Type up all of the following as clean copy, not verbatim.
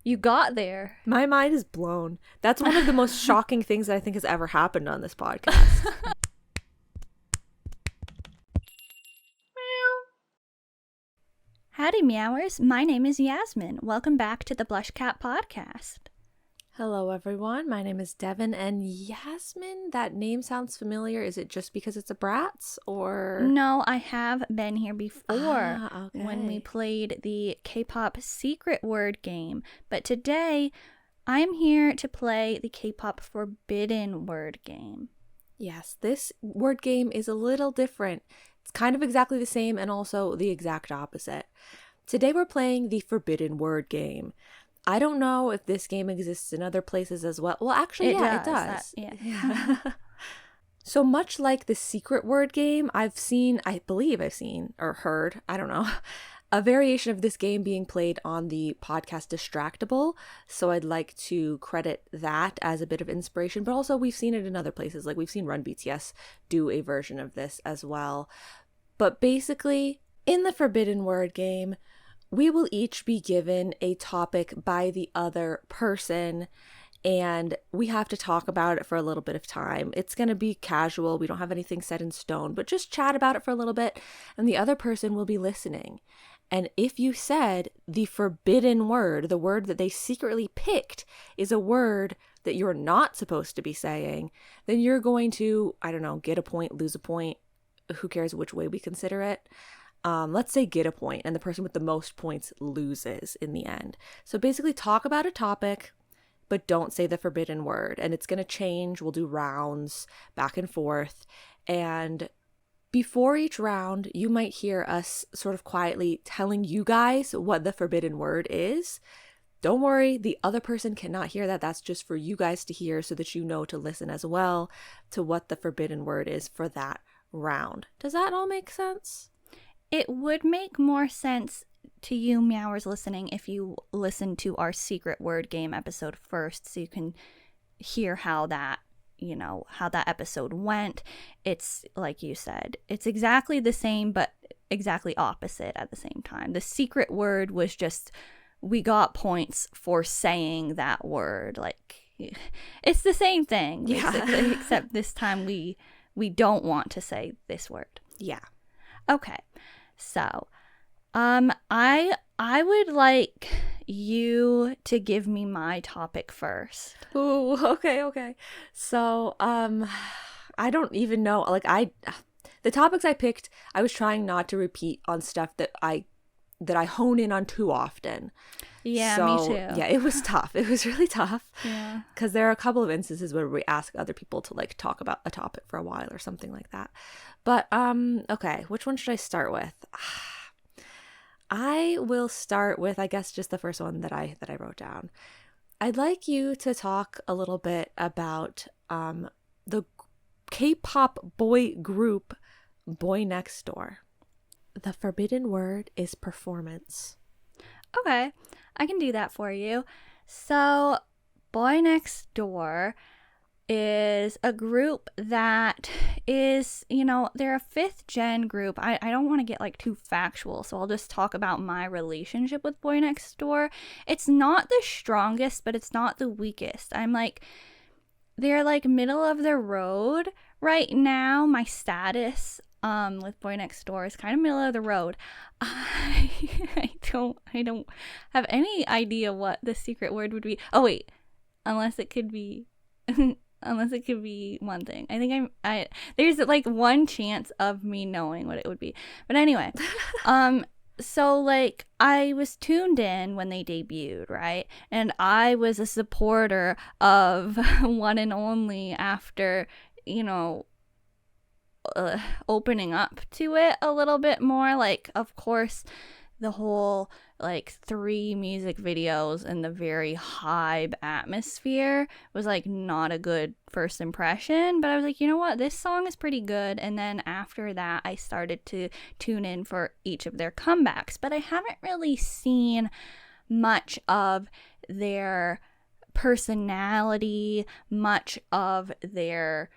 You got there. My mind is blown. That's one of the most shocking things that I think has ever happened on this podcast. Howdy, Meowers. My name is Yasmin. Welcome back to the BlushCat podcast. Hello, everyone. My name is Devin, and Yasmin, that name sounds familiar. Is it just because it's a Bratz, or...? No, I have been here before okay. when we played the Kpop secret word game. But today, I'm here to play the Kpop forbidden word game. Yes, this word game is a little different. It's kind of exactly the same and also the exact opposite. Today we're playing the forbidden word game. I don't know if this game exists in other places as well. Well, actually, it does. Yeah. So much like the secret word game, I believe I've seen or heard, I don't know, a variation of this game being played on the podcast Distractable. So I'd like to credit that as a bit of inspiration, but also we've seen it in other places. Like we've seen Run BTS do a version of this as well. But basically, in the forbidden word game, we will each be given a topic by the other person, and we have to talk about it for a little bit of time. It's going to be casual. We don't have anything set in stone, but just chat about it for a little bit, and the other person will be listening. And if you said the forbidden word, the word that they secretly picked, is a word that you're not supposed to be saying, then you're going to, I don't know, get a point, lose a point. Who cares which way we consider it? Let's say get a point, and the person with the most points loses in the end. So basically talk about a topic, but don't say the forbidden word. And it's going to change. We'll do rounds back and forth. And before each round, you might hear us sort of quietly telling you guys what the forbidden word is. Don't worry, the other person cannot hear that. That's just for you guys to hear so that you know to listen as well to what the forbidden word is for that round. Does that all make sense? It would make more sense to you Meowers listening if you listen to our secret word game episode first, so you can hear how that episode went. It's like you said, it's exactly the same but exactly opposite at the same time. The secret word was just, we got points for saying that word. Like, it's the same thing basically, except this time we don't want to say this word. Yeah. Okay. So, I would like you to give me my topic first. Ooh, okay. So, I don't even know. Like, the topics I picked, I was trying not to repeat on stuff that I hone in on too often. Yeah, so, me too. Yeah, it was tough. It was really tough. Yeah. Because there are a couple of instances where we ask other people to like talk about a topic for a while or something like that. But okay, which one should I start with? I will start with, I guess, just the first one that I wrote down. I'd like you to talk a little bit about the K-pop boy group BOYNEXTDOOR. The forbidden word is performance. Okay, I can do that for you. So, BOYNEXTDOOR is a group that is, they're a 5th gen group. I don't want to get like too factual, so I'll just talk about my relationship with BOYNEXTDOOR. It's not the strongest, but it's not the weakest. They're like middle of the road right now. My status with BOYNEXTDOOR is kind of middle of the road. I don't have any idea what the secret word would be. Oh wait, unless it could be one thing. I think there's like one chance of me knowing what it would be. But anyway, so like I was tuned in when they debuted, right? And I was a supporter of One and Only after, opening up to it a little bit more. Like, of course, the whole like 3 music videos and the very hype atmosphere was like not a good first impression, but I was like, you know what, this song is pretty good. And then after that I started to tune in for each of their comebacks, but I haven't really seen much of their personality, much of their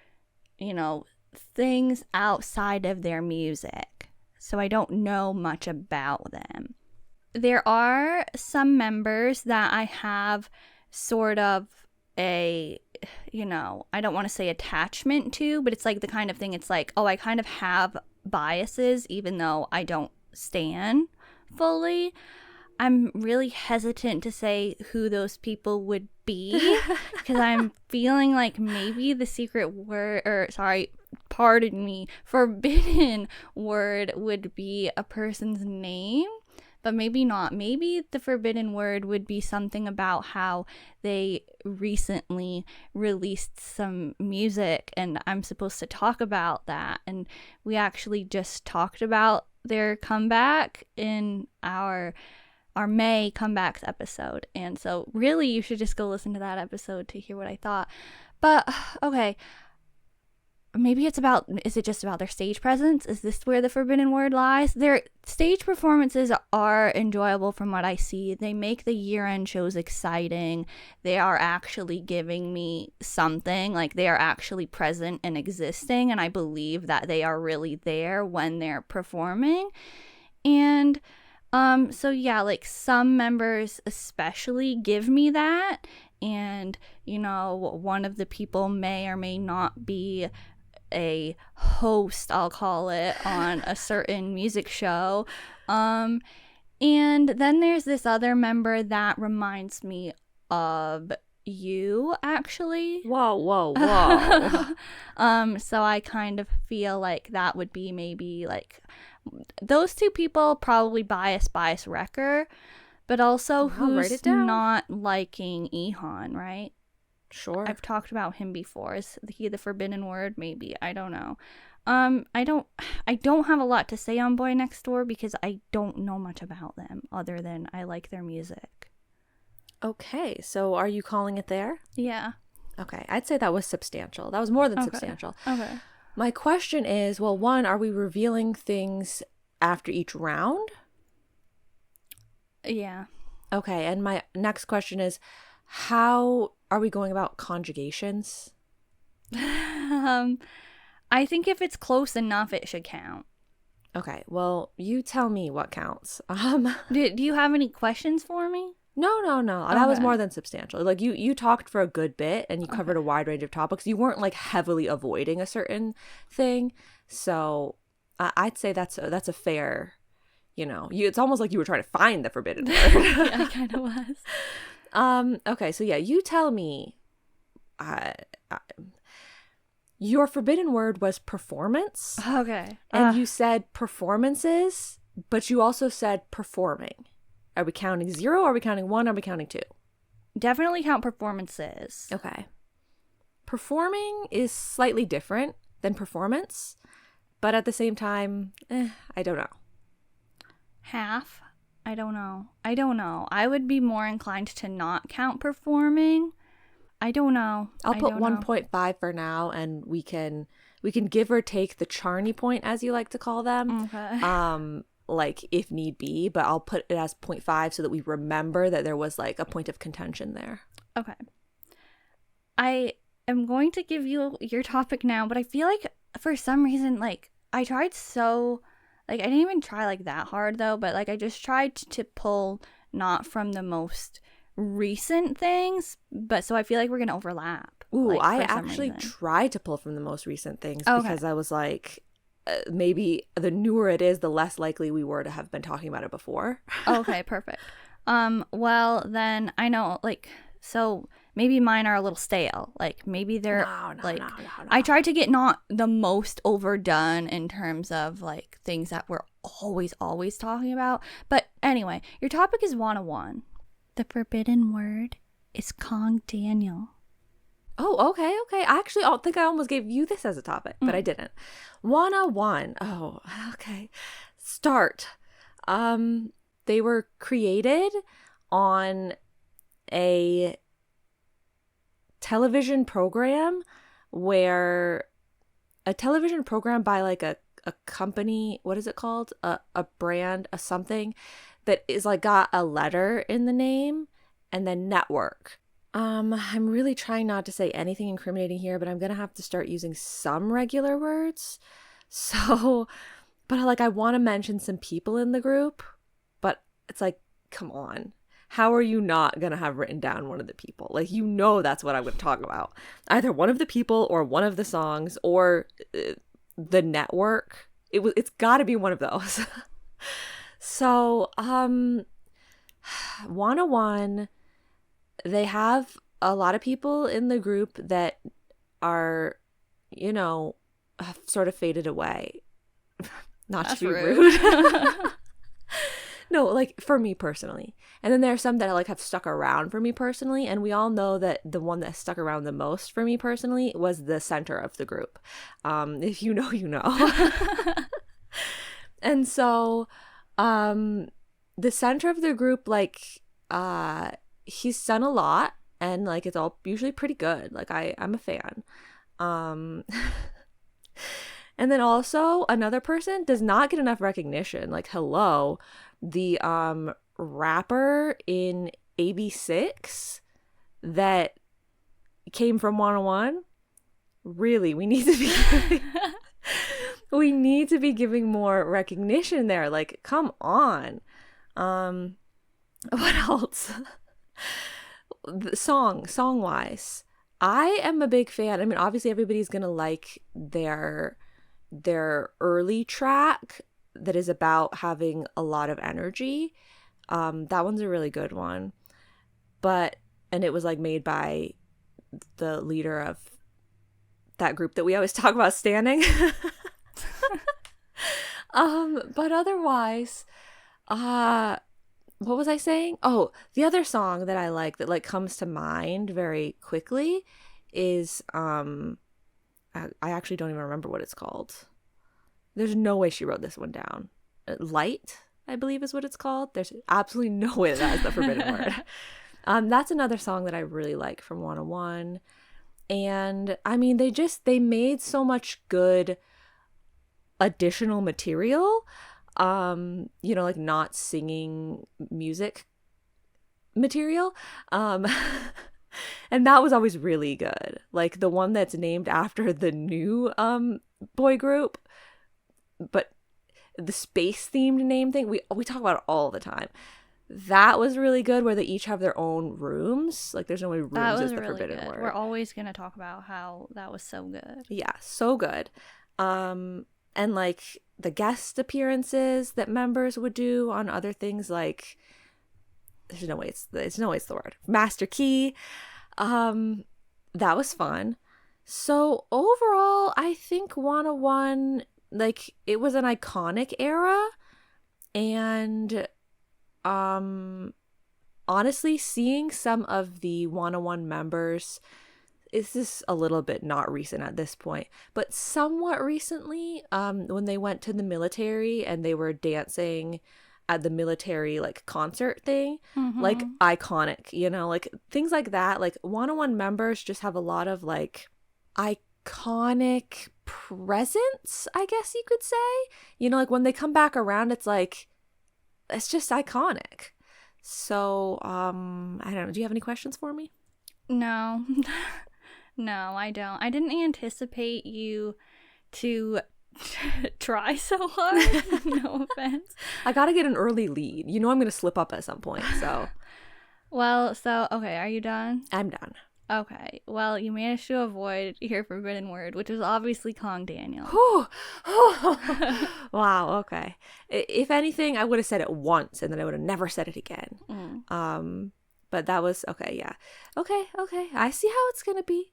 things outside of their music. So I don't know much about them. there are some members that I have sort of a, I don't want to say attachment to, but it's like the kind of thing, it's like, oh, I kind of have biases even though I don't stan fully. I'm really hesitant to say who those people would be because I'm feeling like maybe the secret word, or sorry, pardon me, forbidden word would be a person's name, but maybe not. Maybe the forbidden word would be something about how they recently released some music and I'm supposed to talk about that. And we actually just talked about their comeback in our May comebacks episode. And so really you should just go listen to that episode to hear what I thought. But okay, maybe is it just about their stage presence? Is this where the forbidden word lies? Their stage performances are enjoyable from what I see. They make the year-end shows exciting. They are actually giving me something. Like, they are actually present and existing, and I believe that they are really there when they're performing. And so yeah, like, some members especially give me that, and one of the people may or may not be a host, I'll call it, on a certain music show. And then there's this other member that reminds me of you, actually. Whoa. So I kind of feel like that would be maybe like those two people, probably bias wrecker, but also who's not liking Ehan, right? Sure. I've talked about him before. Is he the forbidden word? Maybe. I don't know. I don't have a lot to say on Boy Next Door because I don't know much about them other than I like their music. Okay, so are you calling it there? Yeah. Okay, I'd say that was substantial. That was more than substantial. Okay. My question is, well, one, are we revealing things after each round? Yeah. Okay, and my next question is, how are we going about conjugations? I think if it's close enough, it should count. Okay, well, you tell me what counts. Do you have any questions for me? No. Okay. That was more than substantial. Like, you talked for a good bit and you covered a wide range of topics. You weren't like heavily avoiding a certain thing. So I'd say that's a fair, it's almost like you were trying to find the forbidden word. Yeah, I kind of was. Okay, so yeah, you tell me. Your forbidden word was performance. Okay. And you said performances, but you also said performing. Are we counting 0? Are we counting 1? Are we counting 2? Definitely count performances. Okay. Performing is slightly different than performance, but at the same time, I don't know. Half? I don't know. I would be more inclined to not count performing. I don't know. I'll put 1.5 for now, and we can give or take the Charney point, as you like to call them. Okay. Like, if need be, but I'll put it as 0.5 so that we remember that there was like a point of contention there. Okay. I am going to give you your topic now, but I feel like for some reason, like, I tried I didn't even try like that hard though, but like I just tried to pull not from the most recent things, but so I feel like we're gonna overlap. Ooh, like, I actually tried to pull from the most recent things because I was like, maybe the newer it is, the less likely we were to have been talking about it before. Okay, perfect. Well then I know, like, so maybe mine are a little stale. Like, maybe they're no. I tried to get not the most overdone in terms of like things that we're always talking about. But anyway, your topic is 101. The forbidden word is Kang Daniel. Oh, okay. I actually think I almost gave you this as a topic, but I didn't. 101. Oh, okay. Start. They were created on a television program by like a company, what is it called? A brand, a something that is like got a letter in the name, and then network. I'm really trying not to say anything incriminating here, but I'm gonna have to start using some regular words. So, but like I want to mention some people in the group, but it's like come on. How are you not going to have written down one of the people? Like, you know that's what I would talk about. Either one of the people or one of the songs or the network. It's got to be one of those. So, 101, they have a lot of people in the group that are, you know, have sort of faded away. Not That's to be rude. No, like for me personally. And then there are some that like have stuck around for me personally. And we all know that the one that stuck around the most for me personally was the center of the group. If you know, you know. And so the center of the group, like he's done a lot and like it's all usually pretty good. Like I'm a fan. And then also another person does not get enough recognition. Like, hello, the rapper in AB6 that came from 101. Really, we need to be giving more recognition there. Like, come on. What else? Song wise, I am a big fan. I mean, obviously everybody's gonna like their early track that is about having a lot of energy. That one's a really good one. And it was like made by the leader of that group that we always talk about standing. But otherwise, what was I saying? Oh, the other song that I like that like comes to mind very quickly is I actually don't even remember what it's called. There's no way she wrote this one down. Light, I believe is what it's called. There's absolutely no way that is the forbidden word. That's another song that I really like from 101. And I mean, they made so much good additional material. You know, like not singing music material. And that was always really good. Like the one that's named after the new boy group, but the space themed name thing, we talk about it all the time. That was really good, where they each have their own rooms. Like there's no way rooms is the really forbidden good. word. We're always gonna talk about how that was so good. Yeah, so good. And like the guest appearances that members would do on other things, like there's no way it's the word. Master Key. That was fun. So overall, I think 101, like it was an iconic era, and honestly, seeing some of the 101 members, is this a little bit not recent at this point, but somewhat recently, when they went to the military and they were dancing at the military like concert thing, like iconic, you know, like things like that. Like 101 members just have a lot of like iconic presence, I guess you could say. You know, like when they come back around, it's like, it's just iconic. So I don't know, do you have any questions for me? No. No, I don't. I didn't anticipate you to try so hard. No offense. I gotta get an early lead. You know I'm gonna slip up at some point, so. Well, so, okay, are you done? I'm done. Okay, well, you managed to avoid your forbidden word, which was obviously Kang Daniel. Wow, okay. If anything, I would have said it once, and then I would have never said it again. But that was, okay, yeah. Okay. I see how it's gonna be.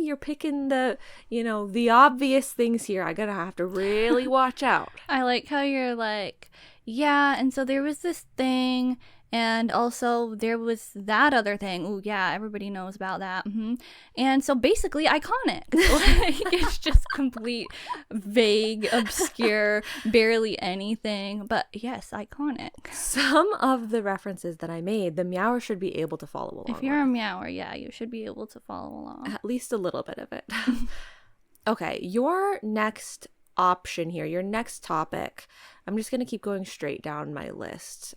You're picking the, you know, the obvious things here. I gotta have to really watch out. I like how you're like, yeah, and so there was this thing, and also there was that other thing. Oh, yeah, everybody knows about that. And so basically iconic. Like, it's just complete, vague, obscure, barely anything. But yes, iconic. Some of the references that I made, the meower should be able to follow along. If you're a meower, yeah, you should be able to follow along. At least a little bit of it. Okay, your next option here, your next topic, I'm just going to keep going straight down my list.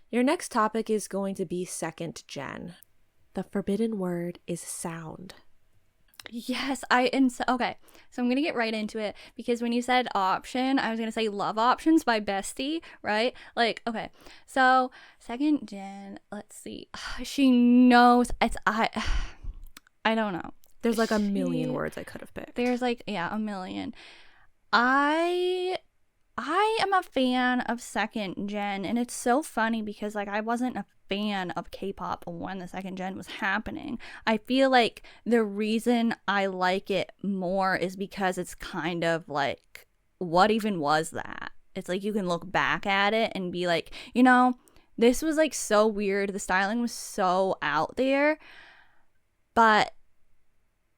Your next topic is going to be second gen. The forbidden word is sound. Yes, okay. So I'm gonna get right into it because when you said option, I was gonna say Love Options by Bestie, right? Like, okay. So second gen, let's see. She knows I don't know. There's like a million words I could have picked. There's like, yeah, a million. I am a fan of second gen, and it's so funny because like I wasn't a fan of K-pop when the second gen was happening. I feel like the reason I like it more is because it's kind of like, what even was that? It's like you can look back at it and be like, you know, this was like so weird. The styling was so out there, but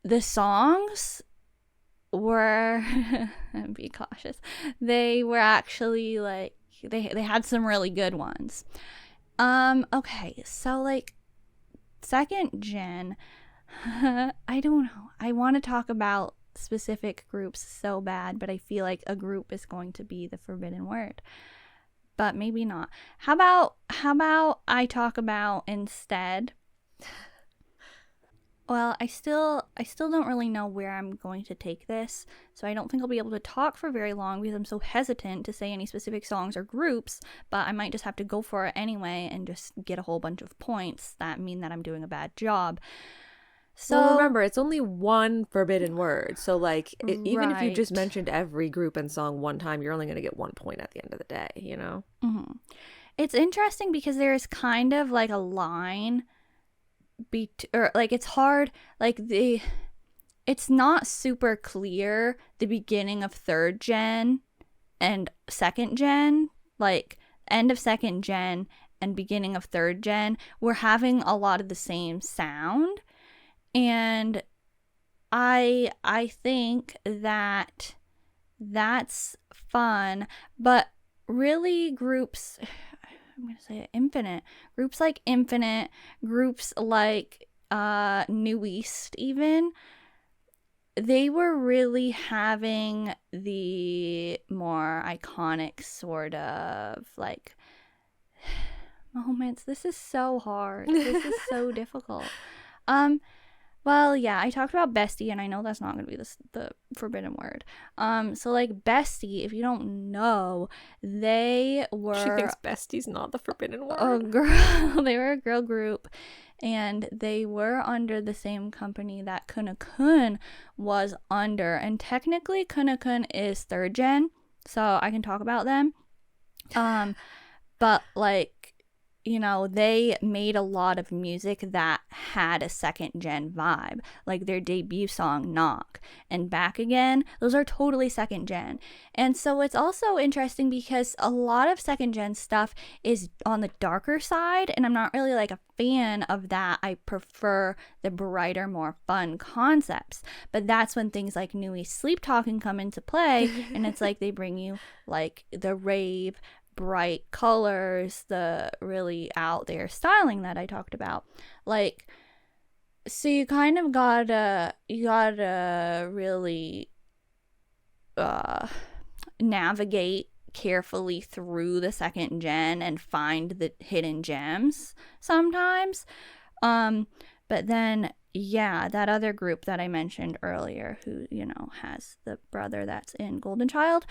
the songs were be cautious. They were actually like they had some really good ones. Okay, so like second gen, I don't know. I want to talk about specific groups so bad, but I feel like a group is going to be the forbidden word. But maybe not. How about I talk about instead? Well, I still don't really know where I'm going to take this, so I don't think I'll be able to talk for very long because I'm so hesitant to say any specific songs or groups, but I might just have to go for it anyway and just get a whole bunch of points that mean that I'm doing a bad job. So well, remember, it's only one forbidden word, so like even if you just right. mentioned every group and song one time, you're only going to get 1 point at the end of the day, you know? Mm-hmm. It's interesting because there is kind of like a line or like it's hard, like it's not super clear the beginning of third gen and second gen, like end of second gen and beginning of third gen. We're having a lot of the same sound, and I think that that's fun, but really groups, I'm gonna say it, Infinite. Groups like Infinite, groups like New East even, they were really having the more iconic sort of like moments. This is so hard. This is so difficult. Well, yeah, I talked about Bestie, and I know that's not going to be the forbidden word. So, like, Bestie, if you don't know, they were... She thinks Bestie's not the forbidden word. A girl. They were a girl group, and they were under the same company that Kun was under. And technically, Kun is third gen, so I can talk about them. But, like, you know, they made a lot of music that had a second gen vibe, like their debut song Knock and Back Again. Those are totally second gen. And so it's also interesting because a lot of second gen stuff is on the darker side, and I'm not really like a fan of that. I prefer the brighter, more fun concepts. But that's when things like Nui Sleep Talking come into play, and it's like they bring you like the rave, bright colors, the really out there styling that I talked about. Like, so you kind of gotta really navigate carefully through the second gen and find the hidden gems sometimes. But then yeah, that other group that I mentioned earlier, who, you know, has the brother that's in Golden Child,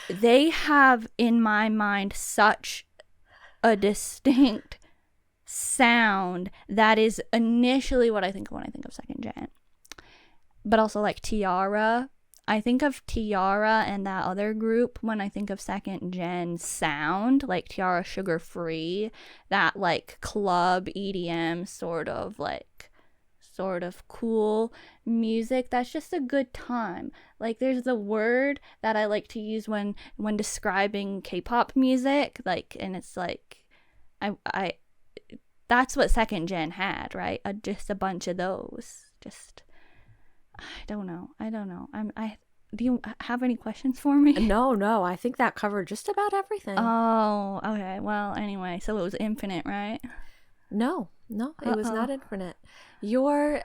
they have, in my mind, such a distinct sound that is initially what I think of when I think of second gen. But also like Tiara. I think of Tiara and that other group when I think of second gen sound, like Tiara Sugar Free, that like club EDM sort of cool music that's just a good time. Like, there's the word that I like to use when describing K-pop music, like, and it's like I that's what second gen had, right? Just a bunch of those. Just I don't know. Do you have any questions for me? No, I think that covered just about everything. Oh, okay. Well, anyway, so it was Infinite, right? No, it was not Infinite. Your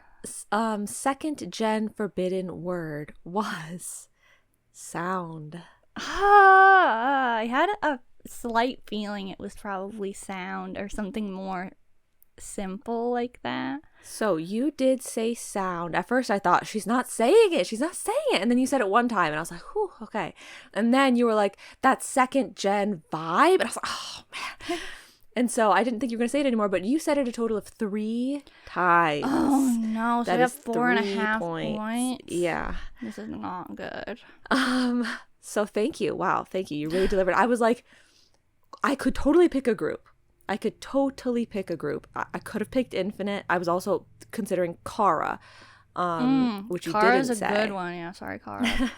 second gen forbidden word was sound. I had a slight feeling it was probably sound or something more simple like that. So you did say sound. At first I thought, she's not saying it. She's not saying it. And then you said it one time and I was like, whew, okay. And then you were like, that second gen vibe. And I was like, oh man. And so I didn't think you were going to say it anymore, but you said it a total of 3 times. Oh no, so That I got is 4.5 points. points. Yeah. This is not good. So thank you. Wow, thank you. You really delivered. I was like, I could totally pick a group. I could have picked Infinite. I was also considering Kara, which you Kara's didn't say. Kara's a good one. Yeah, sorry, Kara.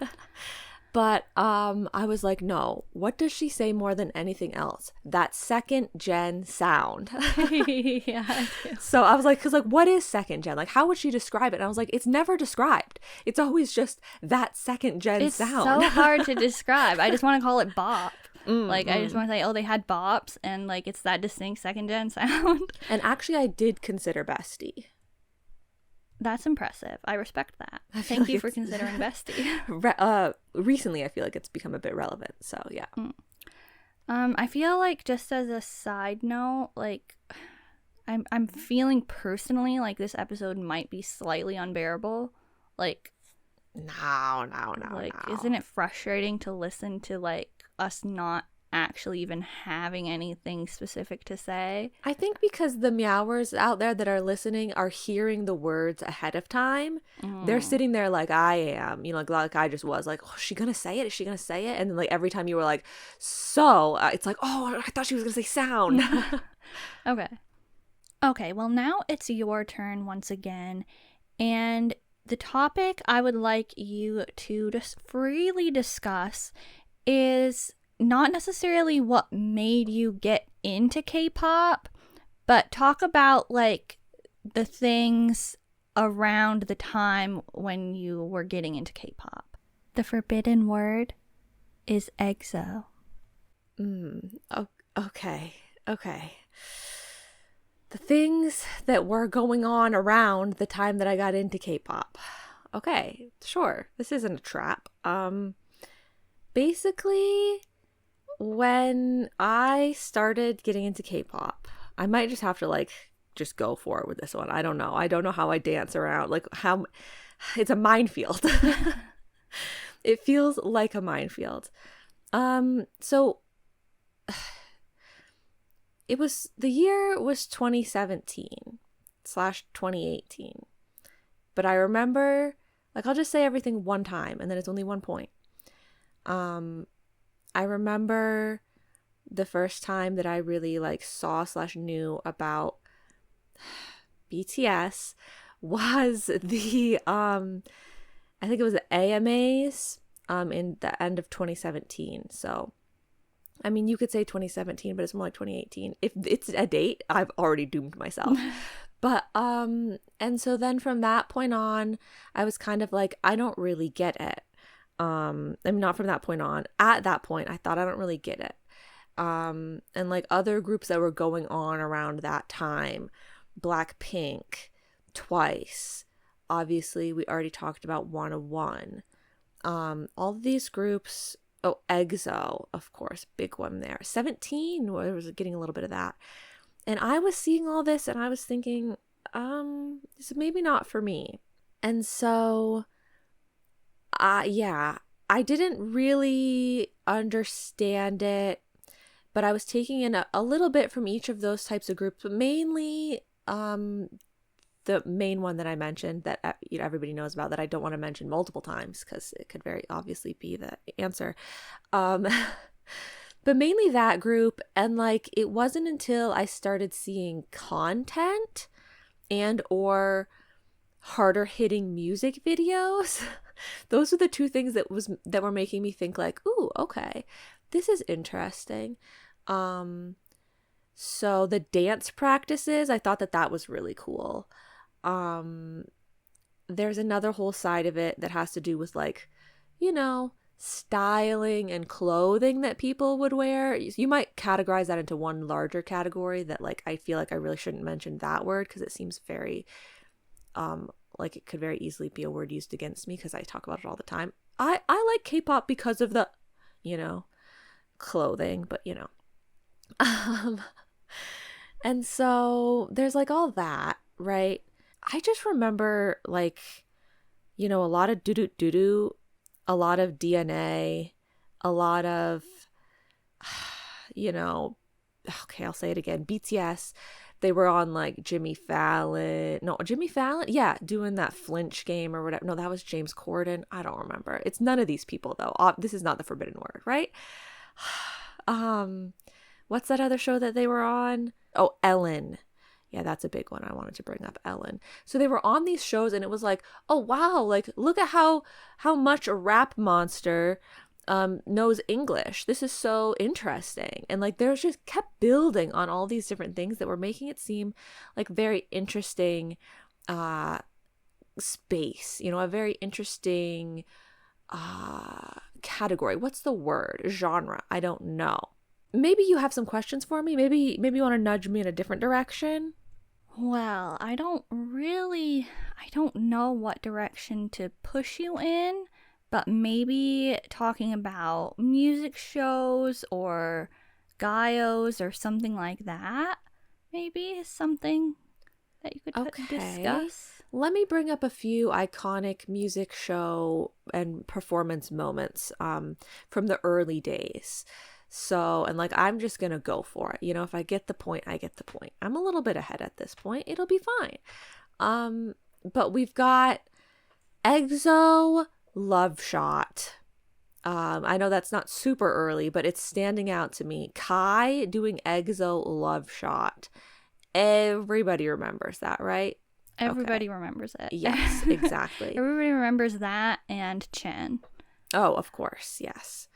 But I was like, no, what does she say more than anything else? That second gen sound. Yeah, I do. So I was like, because like, what is second gen? Like, how would she describe it? And I was like, it's never described. It's always just that second gen sound. It's so hard to describe. I just want to call it bop. I just want to say, oh, they had bops, and like it's that distinct second gen sound. And actually, I did consider Bestie. That's impressive. I respect that. Thank you for considering Bestie. Recently, I feel like it's become a bit relevant. So yeah. I feel like, just as a side note, like I'm feeling personally like this episode might be slightly unbearable. Like, No. Isn't it frustrating to listen to like us not actually even having anything specific to say? I think because the meowers out there that are listening are hearing the words ahead of time. They're sitting there like I am, like I just was like, oh, is she gonna say it? Is she gonna say it? And then like every time you were like, so it's like, oh, I thought she was gonna say sound. Okay, well now it's your turn once again, and the topic I would like you to just freely discuss is not necessarily what made you get into K-pop, but talk about like the things around the time when you were getting into K-pop. The forbidden word is EXO. Okay. The things that were going on around the time that I got into K-pop. Okay, sure. This isn't a trap. Basically, when I started getting into K-pop, I might just have to like just go for it with this one. I don't know how I dance around, like how it's a minefield. It feels like a minefield. So the year was 2017/2018. But I remember, like, I'll just say everything one time and then it's only 1 point. I remember the first time that I really like saw/knew about BTS was the I think it was the AMAs in the end of 2017. So I mean, you could say 2017, but it's more like 2018. If it's a date, I've already doomed myself. But and so then from that point on, I was kind of like, I don't really get it. I mean, not from that point on. At that point, I thought I don't really get it. And like other groups that were going on around that time, Blackpink, Twice, obviously we already talked about 101. All of these groups, oh, EXO, of course, big one there. 17 was getting a little bit of that. And I was seeing all this and I was thinking, this is maybe not for me. And so I didn't really understand it, but I was taking in a little bit from each of those types of groups, but mainly the main one that I mentioned that everybody knows about, that I don't want to mention multiple times because it could very obviously be the answer. But mainly that group. And like, it wasn't until I started seeing content and or harder hitting music videos. Those are the two things that were making me think like, ooh, okay, this is interesting. So the dance practices, I thought that was really cool. There's another whole side of it that has to do with like, styling and clothing that people would wear. You might categorize that into one larger category that like I feel like I really shouldn't mention that word because it seems very like it could very easily be a word used against me because I talk about it all the time. I like K-pop because of the clothing, but and so there's like all that, right? I just remember like, you know, a lot of doo-doo, a lot of DNA, a lot of, you know, okay, I'll say it again, BTS. They were on like Jimmy Fallon. Yeah, doing that flinch game or whatever. No, that was James Corden. I don't remember. It's none of these people though. This is not the forbidden word, right? What's that other show that they were on? Oh, Ellen. Yeah, that's a big one. I wanted to bring up Ellen. So they were on these shows and it was like, oh wow, like look at how much a rap monster knows English. This is so interesting. And like there's just kept building on all these different things that were making it seem like very interesting space, you know, a very interesting category. What's the word? Genre. I don't know. Maybe you have some questions for me. Maybe you want to nudge me in a different direction. Well, I don't know what direction to push you in, but maybe talking about music shows or gayos or something like that maybe is something that you could discuss. Let me bring up a few iconic music show and performance moments from the early days. So, and like, I'm just going to go for it. You know, if I get the point, I get the point. I'm a little bit ahead at this point. It'll be fine. But we've got EXO Love Shot. I know that's not super early, but it's standing out to me. Kai doing EXO Love Shot. Everybody remembers that, right? Everybody remembers it. Yes, exactly. Everybody remembers that and Chen. Oh, of course, yes.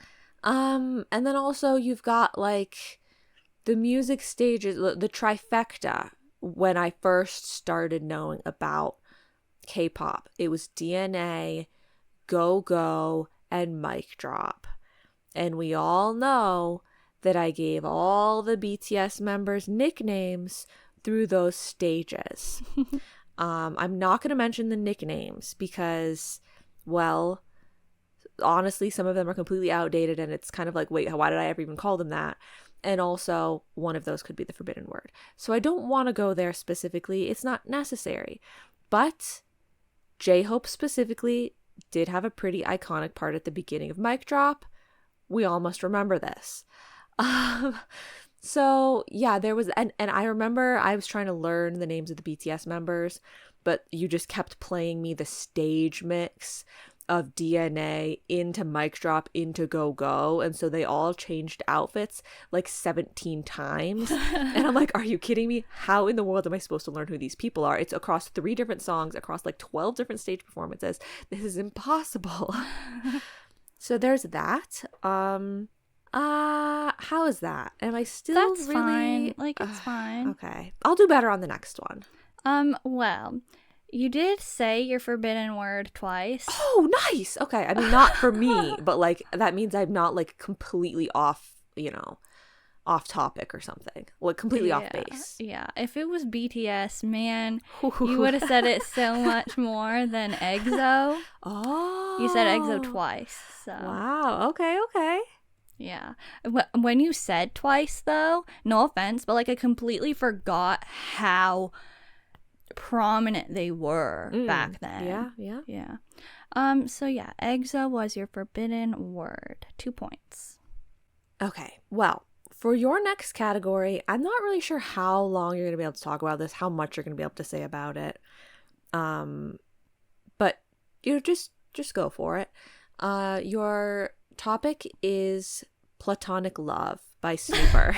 And then also you've got like the music stages, the trifecta. When I first started knowing about K-pop, it was DNA, Go Go, and Mic Drop. And we all know that I gave all the BTS members nicknames through those stages. I'm not going to mention the nicknames because, well, honestly, some of them are completely outdated and it's kind of like, wait, why did I ever even call them that? And also, one of those could be the forbidden word. So I don't want to go there specifically. It's not necessary. But J-Hope specifically did have a pretty iconic part at the beginning of Mic Drop. We all must remember this. So yeah, there was, and I remember I was trying to learn the names of the BTS members, but you just kept playing me the stage mix of DNA into Mic Drop into Go Go, and so they all changed outfits like 17 times. And I'm like, are you kidding me? How in the world am I supposed to learn who these people are? It's across 3 different songs, across like 12 different stage performances. This is impossible. So there's that. How is that? Am I still That's really fine. Like, it's fine. Okay. I'll do better on the next one. Well, you did say your forbidden word twice. Oh, nice. Okay. I mean, not for me, but like that means I'm not like completely off, you know, off topic or something. Like completely off base. Yeah. If it was BTS, man, you would have said it so much more than EXO. Oh. You said EXO twice. So. Wow. Okay. Yeah. When you said twice, though, no offense, but like I completely forgot how prominent they were back then. Yeah. So yeah, EXO was your forbidden word. 2 points. Okay. Well, for your next category, I'm not really sure how long you're going to be able to talk about this, how much you're going to be able to say about it. But you just go for it. Your topic is Platonic Love by SNUPER.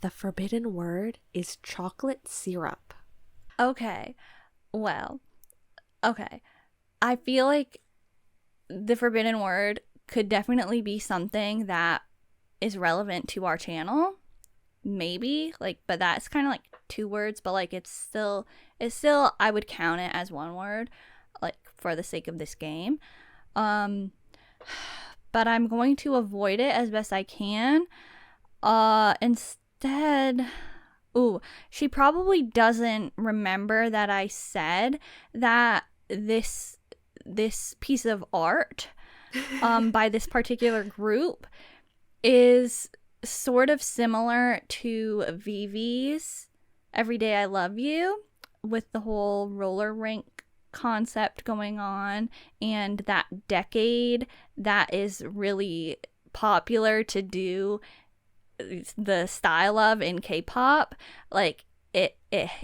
The forbidden word is chocolate syrup. Okay. Well, okay. I feel like the forbidden word could definitely be something that is relevant to our channel. Maybe. Like, but that's kind of like 2 words, but like it's still I would count it as 1 word, like for the sake of this game. But I'm going to avoid it as best I can. Instead, she probably doesn't remember that I said that this piece of art by this particular group is sort of similar to VV's Every Day I Love You, with the whole roller rink concept going on, and that decade that is really popular to do the style of in K-pop, like it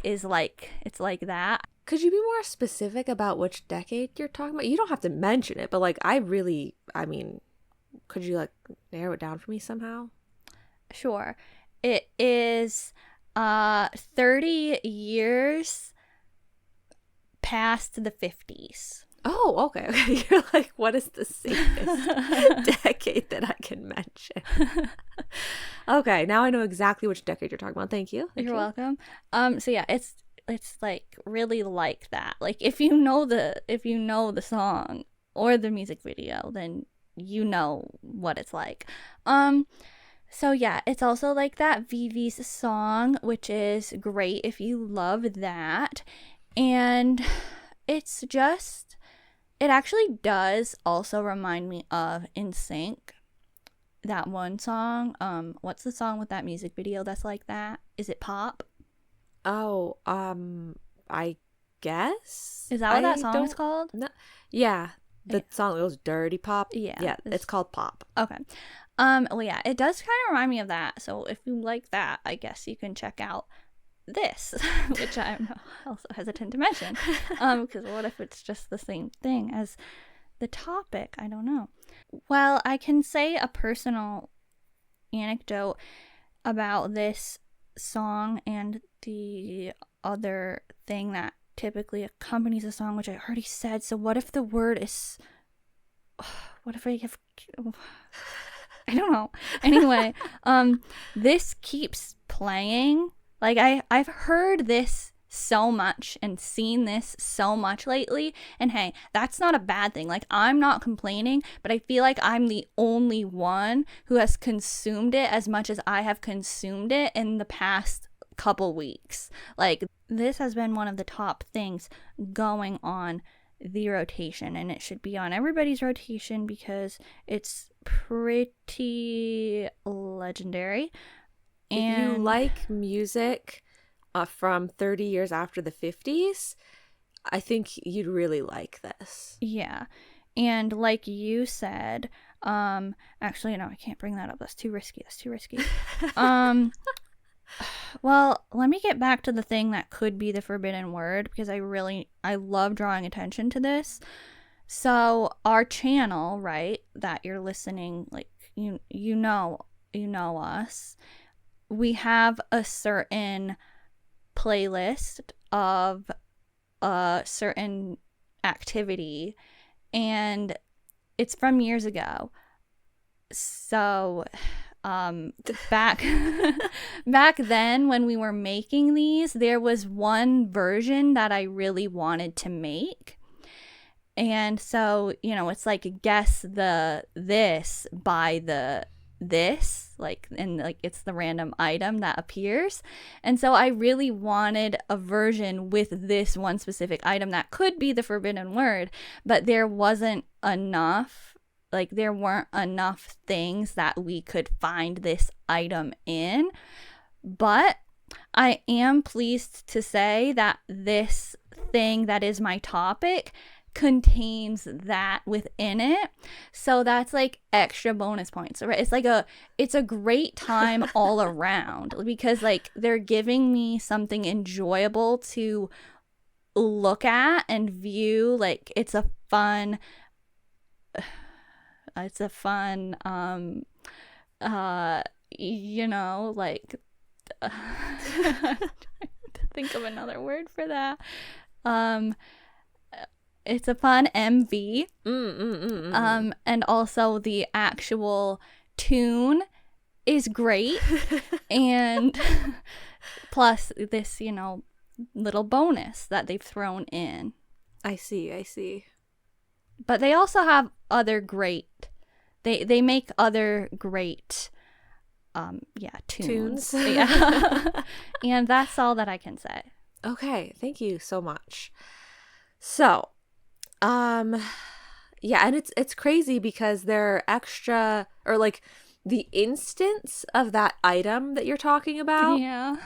is like, it's like that. Could you be more specific about which decade you're talking about? You don't have to mention it, but like I mean, could you like narrow it down for me somehow? Sure. It is 30 years past the 50s. Oh, okay. You're like, what is the safest decade that I can mention? Okay, now I know exactly which decade you're talking about. Thank you. You're welcome. So yeah, it's like really like that. Like if you know the song or the music video, then you know what it's like. So yeah, it's also like that Vivi's song, which is great if you love that. And it's just, it actually does also remind me of NSYNC, that one song. What's the song with that music video that's like that? Is it Pop? Oh, I guess. Is that what that song is called? No, yeah, the song goes Dirty Pop. Yeah, it's called Pop. Okay. Well, yeah, it does kind of remind me of that. So if you like that, I guess you can check out this, which I'm also hesitant to mention, because what if it's just the same thing as the topic? I don't know. Well, I can say a personal anecdote about this song and the other thing that typically accompanies a song, which I already said. So what if the word is, what if I have, I don't know. Anyway, this keeps playing. Like I've heard this so much and seen this so much lately, and hey, that's not a bad thing. Like I'm not complaining, but I feel like I'm the only one who has consumed it as much as I have consumed it in the past couple weeks. Like this has been one of the top things going on the rotation, and it should be on everybody's rotation because it's pretty legendary. And if you like music from 30 years after the 50s, I think you'd really like this. Yeah. And like you said, actually, no, I can't bring that up. That's too risky. Well, let me get back to the thing that could be the forbidden word, because I love drawing attention to this. So our channel, right, that you're listening, like you know us. We have a certain playlist of a certain activity, and it's from years ago. So back then when we were making these, there was one version that I really wanted to make. And so, it's like guess the this by the this, like, and like it's the random item that appears. And so I really wanted a version with this one specific item that could be the forbidden word, but there wasn't enough, like there weren't enough things that we could find this item in. But I am pleased to say that this thing that is my topic contains that within it, so that's like extra bonus points, right? It's a great time all around, because like they're giving me something enjoyable to look at and view. Like it's a fun like to think of another word for that. It's a fun MV. And also the actual tune is great. And plus this, little bonus that they've thrown in. I see. But they also have other great, they make other great tunes. Yeah. And that's all that I can say. Okay, thank you so much. So yeah, and it's crazy because they're extra, or like the instance of that item that you're talking about. Yeah.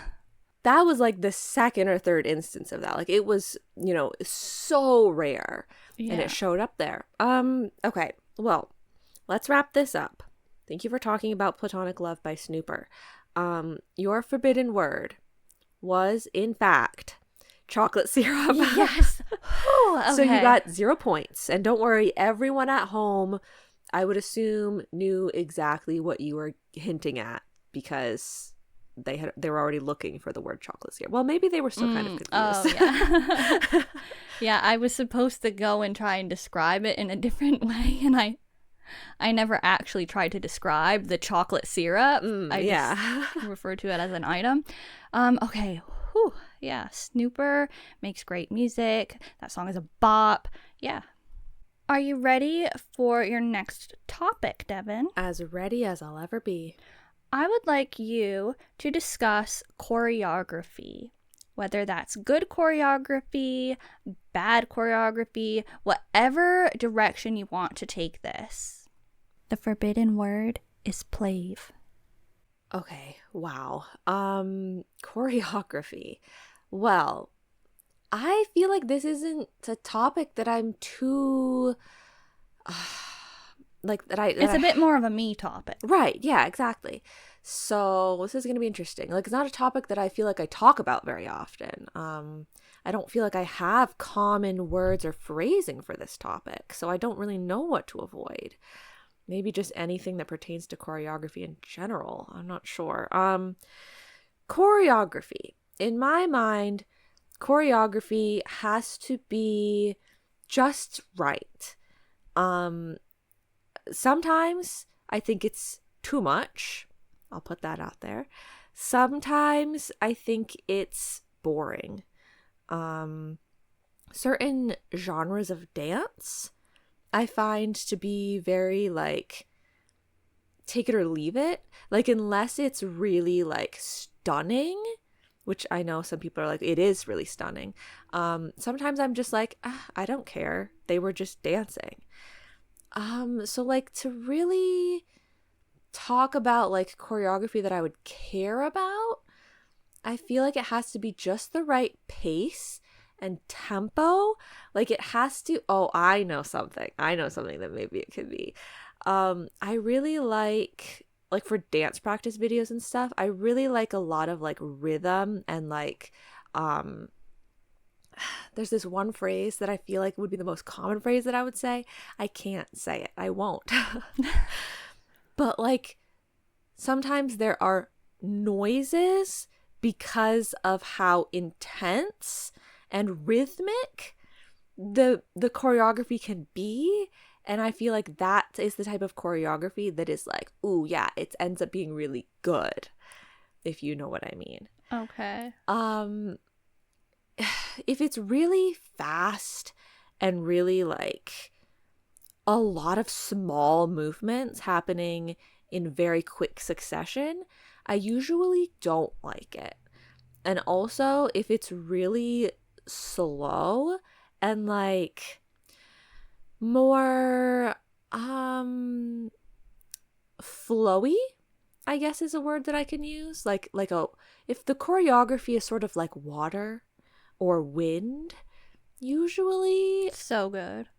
that was like the second or third instance of that. Like it was, you know, so rare. Yeah. And it showed up there. Okay. Well, let's wrap this up. Thank you for talking about Platonic Love by SNUPER. Your forbidden word was, in fact, chocolate syrup. Yes. Ooh, okay. So you got 0 points. And don't worry, everyone at home, I would assume, knew exactly what you were hinting at because they were already looking for the word chocolate syrup. Well, maybe they were still kind of confused. Oh, yeah. Yeah, I was supposed to go and try and describe it in a different way, and I never actually tried to describe the chocolate syrup. I just refer to it as an item. Okay. Whew. Yeah, SNUPER makes great music. That song is a bop. Yeah. Are you ready for your next topic, Devin? As ready as I'll ever be. I would like you to discuss choreography. Whether that's good choreography, bad choreography, whatever direction you want to take this. The forbidden word is PLAVE. Okay, wow. Choreography. Well, I feel like this isn't a topic that I'm too It's a bit more of a me topic. Right, yeah, exactly. So this is going to be interesting. Like, it's not a topic that I feel like I talk about very often. I don't feel like I have common words or phrasing for this topic, so I don't really know what to avoid. Maybe just anything that pertains to choreography in general. I'm not sure. Choreography. In my mind, choreography has to be just right. Sometimes I think it's too much. I'll put that out there. Sometimes I think it's boring. Certain genres of dance I find to be very like take it or leave it. Like unless it's really like stunning, which I know some people are like, it is really stunning. Sometimes I'm just like, I don't care. They were just dancing. So like to really talk about like choreography that I would care about, I feel like it has to be just the right pace and tempo. Like it has to, I know something that maybe it could be. I really like for dance practice videos and stuff, I really like a lot of like rhythm and like, there's this one phrase that I feel like would be the most common phrase that I would say. I can't say it. I won't. But like sometimes there are noises because of how intense and rhythmic the choreography can be. And I feel like that is the type of choreography that is like, ooh, yeah, it ends up being really good, if you know what I mean. Okay. If it's really fast and really like a lot of small movements happening in very quick succession, I usually don't like it. And also if it's really slow and like more flowy, I guess is a word that I can use. If the choreography is sort of like water or wind, usually So good.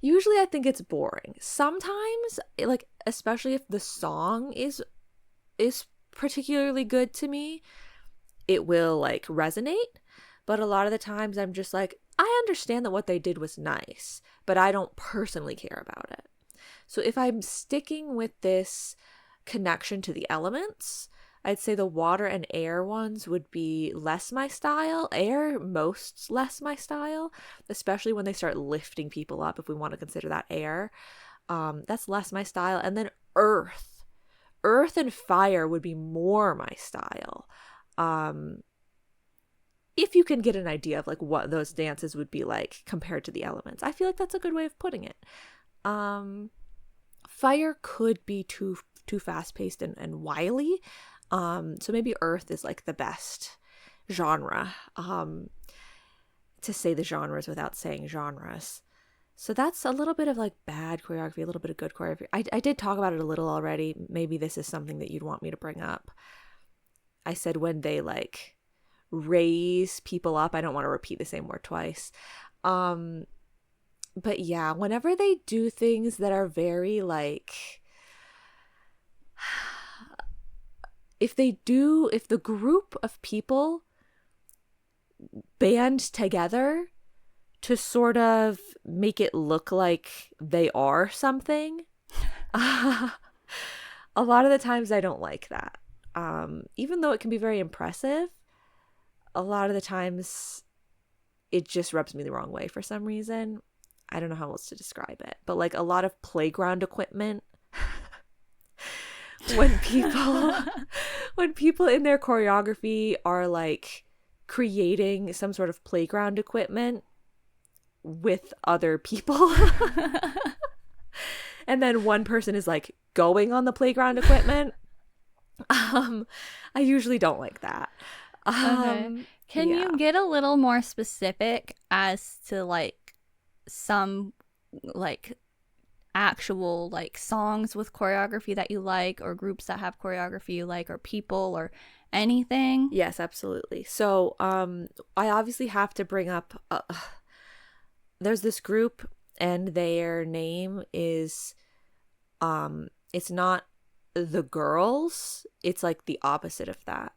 usually I think it's boring. Sometimes, like especially if the song is particularly good to me, it will like resonate. But a lot of the times I'm just like, I understand that what they did was nice, but I don't personally care about it. So if I'm sticking with this connection to the elements, I'd say the water and air ones would be less my style. Air, most less my style, especially when they start lifting people up, if we want to consider that air. That's less my style. And then earth. Earth and fire would be more my style. If you can get an idea of like what those dances would be like compared to the elements. I feel like that's a good way of putting it. Fire could be too fast-paced and wily. So maybe earth is like the best genre, to say the genres without saying genres. So that's a little bit of like bad choreography, a little bit of good choreography. I did talk about it a little already. Maybe this is something that you'd want me to bring up. I said when they like raise people up. I don't want to repeat the same word twice. But yeah, whenever they do things that are very like, if the group of people band together to sort of make it look like they are something, a lot of the times I don't like that. Even though it can be very impressive, a lot of the times it just rubs me the wrong way for some reason. I don't know how else to describe it, but like a lot of playground equipment. when people in their choreography are like creating some sort of playground equipment with other people, and then one person is like going on the playground equipment, I usually don't like that. Okay. Can you get a little more specific as to like some like actual like songs with choreography that you like, or groups that have choreography you like, or people, or anything? Yes, absolutely. So I obviously have to bring up there's this group, and their name is it's not the girls, it's like the opposite of that.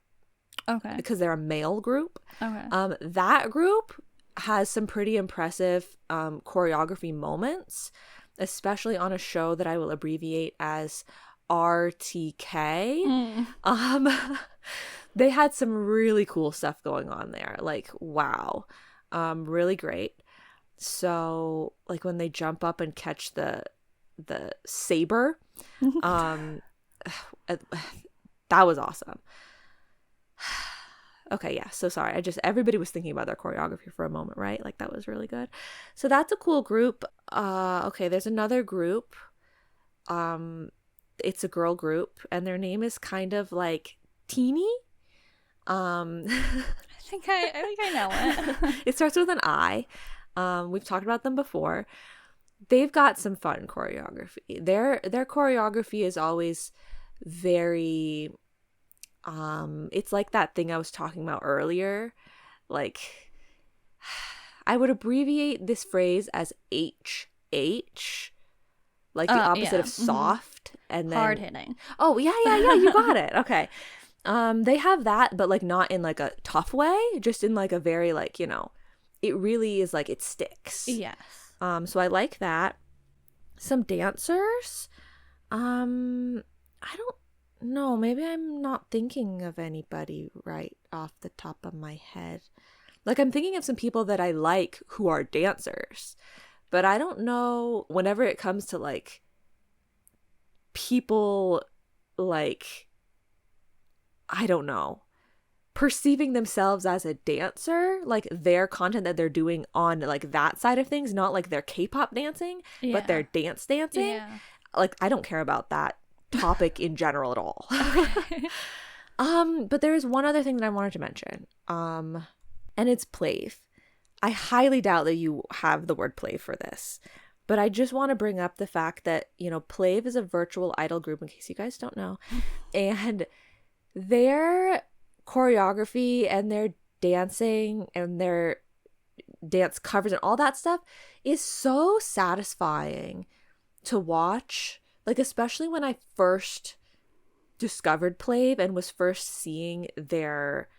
Okay. Because they're a male group. Okay. That group has some pretty impressive choreography moments, especially on a show that I will abbreviate as RTK. They had some really cool stuff going on there. Like, wow. Really great. So, like when they jump up and catch the saber, that was awesome. Okay, yeah, so sorry. Everybody was thinking about their choreography for a moment, right? Like, that was really good. So that's a cool group. Okay, there's another group. It's a girl group, and their name is kind of like Teeny. I think I know it. It starts with an I. We've talked about them before. They've got some fun choreography. Their choreography is always very it's like that thing I was talking about earlier. Like, I would abbreviate this phrase as HH, like the opposite of soft, and then hard hitting. Oh yeah, you got it. Okay. They have that, but like not in like a tough way, just in like a very like, you know, it really is like it sticks. Yes. So I like that. Some dancers. I don't know. Maybe I'm not thinking of anybody right off the top of my head. Like, I'm thinking of some people that I like who are dancers, but I don't know, whenever it comes to like people like, I don't know, perceiving themselves as a dancer, like their content that they're doing on like that side of things, not like their K-pop dancing, but their dancing. Yeah. Like, I don't care about that topic in general at all. But there is one other thing that I wanted to mention, and it's PLAVE. I highly doubt that you have the word PLAVE for this, but I just want to bring up the fact that, you know, PLAVE is a virtual idol group, in case you guys don't know, and their choreography and their dancing and their dance covers and all that stuff is so satisfying to watch. Like, especially when I first discovered PLAVE and was first seeing their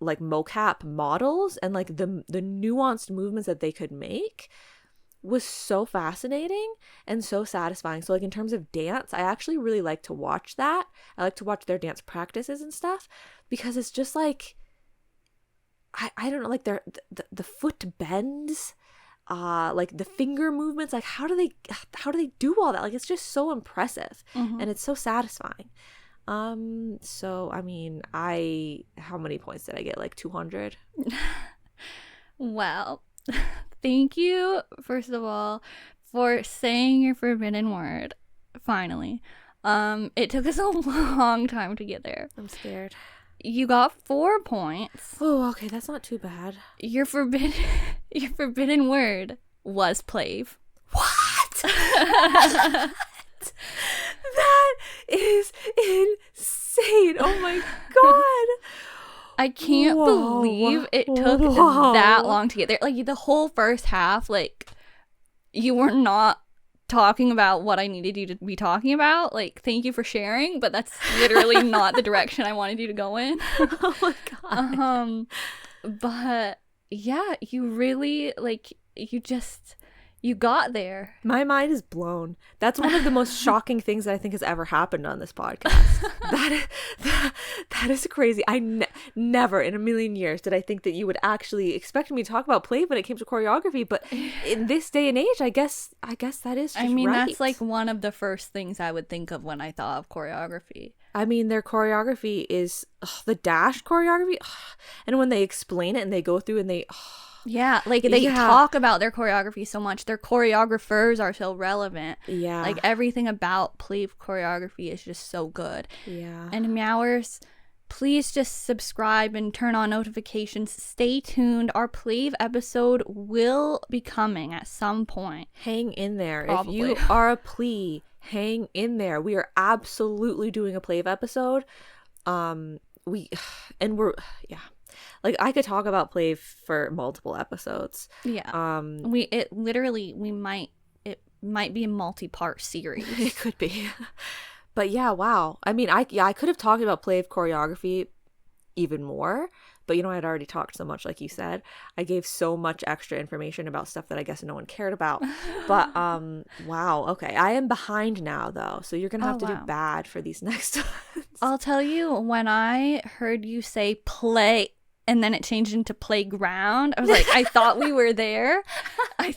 like mocap models and like the nuanced movements that they could make was so fascinating and so satisfying. So like in terms of dance, I actually really like to watch that. I like to watch their dance practices and stuff, because it's just like, I don't know, like the foot bends, like the finger movements, like how do they do all that? Like, it's just so impressive, and it's so satisfying. So I mean, how many points did I get? Like 200? Well, thank you, first of all, for saying your forbidden word. Finally. It took us a long time to get there. I'm scared. You got 4 points. Oh, okay, that's not too bad. Your forbidden word was PLAVE. What? That is insane. insane. Oh my god. I can't believe it took that long to get there. Like, the whole first half, like, you were not talking about what I needed you to be talking about. Like, thank you for sharing, but that's literally not the direction I wanted you to go in. Oh my god. But yeah, you really, like, you got there. My mind is blown. That's one of the most shocking things that I think has ever happened on this podcast. That is crazy. I never in a million years did I think that you would actually expect me to talk about PLAVE when it came to choreography. But in this day and age, I guess that is just I mean, right. that's like one of the first things I would think of when I thought of choreography. I mean, their choreography is the dash choreography. And when they explain it and they go through and they... Yeah, like they talk about their choreography so much. Their choreographers are so relevant. Yeah. Like, everything about PLAVE choreography is just so good. Yeah. And Meowers, please just subscribe and turn on notifications. Stay tuned. Our PLAVE episode will be coming at some point. Hang in there. Probably. If you are a plea, hang in there. We are absolutely doing a PLAVE episode. Like, I could talk about PLAVE for multiple episodes. Yeah. It might be a multi-part series. It could be. But yeah, wow. I mean, I could have talked about PLAVE choreography even more, but you know, I'd already talked so much, like you said. I gave so much extra information about stuff that I guess no one cared about. But wow, okay. I am behind now though, so you're gonna have to do bad for these next ones. I'll tell you, when I heard you say play and then it changed into playground, I was like, I thought we were there. But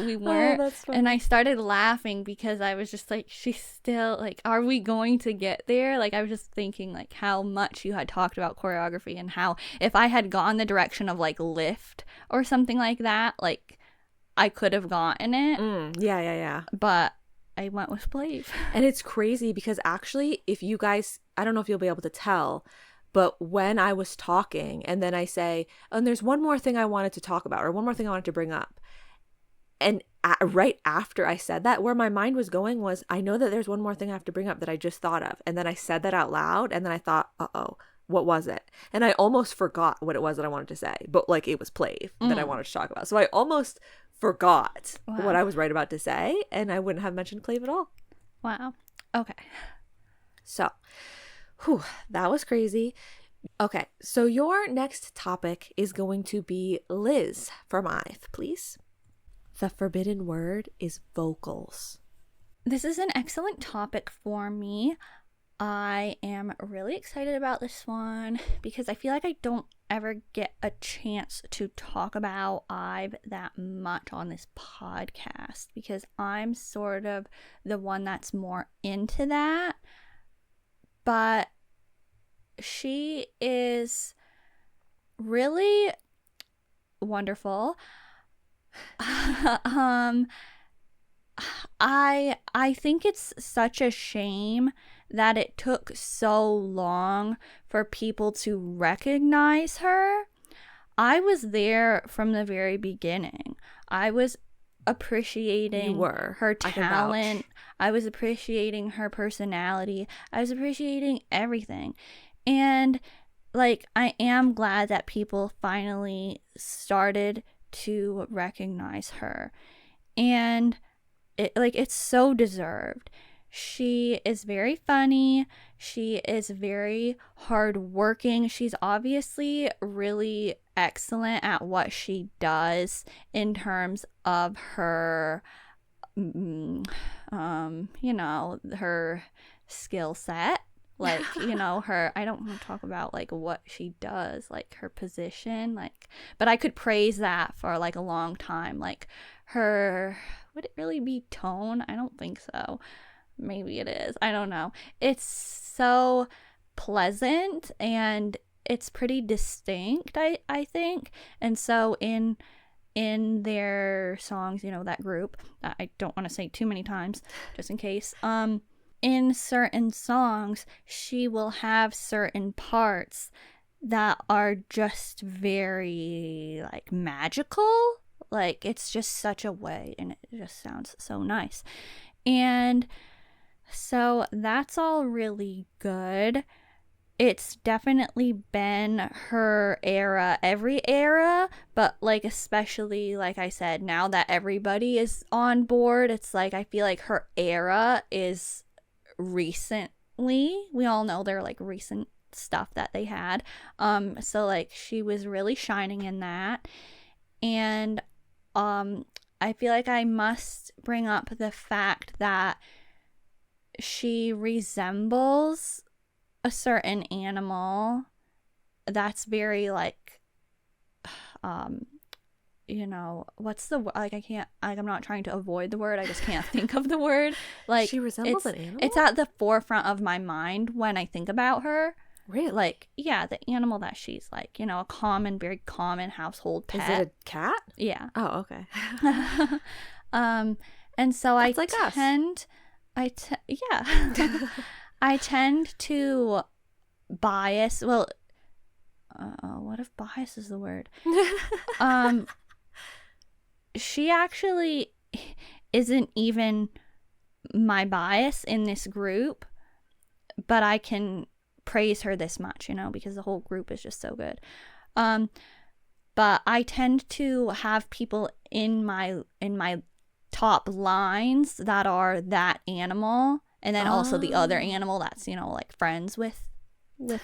we weren't. Oh, that's funny. And I started laughing because I was just like, she's still like, are we going to get there? Like, I was just thinking like how much you had talked about choreography and how if I had gone the direction of like lift or something like that, like I could have gotten it. Yeah. But I went with PLAVE. And it's crazy because actually, if you guys, I don't know if you'll be able to tell, but when I was talking and then I say, and there's one more thing I wanted to talk about or one more thing I wanted to bring up. And right after I said that, where my mind was going was, I know that there's one more thing I have to bring up that I just thought of. And then I said that out loud and then I thought, uh-oh, what was it? And I almost forgot what it was that I wanted to say. But like, it was PLAVE that I wanted to talk about. So I almost forgot what I was right about to say and I wouldn't have mentioned PLAVE at all. Wow. Okay. So... whew, that was crazy. Okay, so your next topic is going to be Liz from RIIZE, please. The forbidden word is vocals. This is an excellent topic for me. I am really excited about this one because I feel like I don't ever get a chance to talk about IVE that much on this podcast because I'm sort of the one that's more into that. But she is really wonderful. I think it's such a shame that it took so long for people to recognize her. I was there from the very beginning. I was appreciating her talent. I was appreciating her personality. I was appreciating everything. And like, I am glad that people finally started to recognize her. And it's so deserved. She is very funny. She is very hardworking. She's obviously really excellent at what she does in terms of her, her skill set. Like, her, I don't want to talk about like what she does, like her position, like, but I could praise that for like a long time. Like her, would it really be tone? I don't think so. Maybe it is. I don't know. It's so pleasant and it's pretty distinct, I think. And so in their songs, that group, I don't want to say too many times just in case, in certain songs, she will have certain parts that are just very, like, magical. Like, it's just such a way, and it just sounds so nice. And So that's all really good. It's definitely been her era, every era, but like especially like I said, now that everybody is on board, it's like I feel like her era is recently. We all know they're like recent stuff that they had. So like she was really shining in that. And I feel like I must bring up the fact that she resembles a certain animal that's very like you know, what's the like I can't like I'm not trying to avoid the word, I just can't think of the word. Like she resembles an animal. It's at the forefront of my mind when I think about her. Really? Like, yeah, the animal that she's like, you know, a common, very common household pet. Is it a cat? Yeah. Oh, okay. And so that's like yeah. I tend to bias. Well, what if bias is the word? She actually isn't even my bias in this group, but I can praise her this much, you know, because the whole group is just so good. But I tend to have people in my top lines that are that animal, and then also the other animal that's, you know, like friends with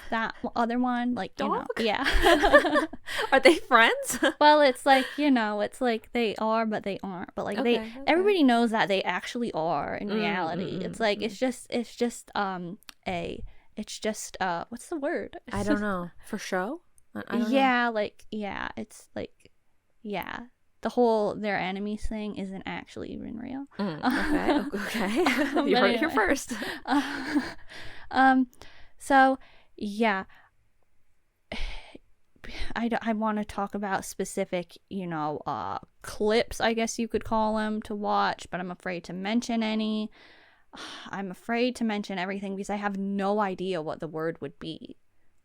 that other one, like, you know, yeah. Are they friends? Well, it's like, you know, it's like they are but they aren't, but like everybody knows that they actually are in reality. It's like it's just what's the word? I don't know. For show? I don't yeah know. like yeah, it's like, yeah, the whole their enemies thing isn't actually even real. Okay. You heard it here first. So yeah, I want to talk about specific, you know, clips, I guess you could call them, to watch, but I'm afraid to mention any. I'm afraid to mention everything because I have no idea what the word would be.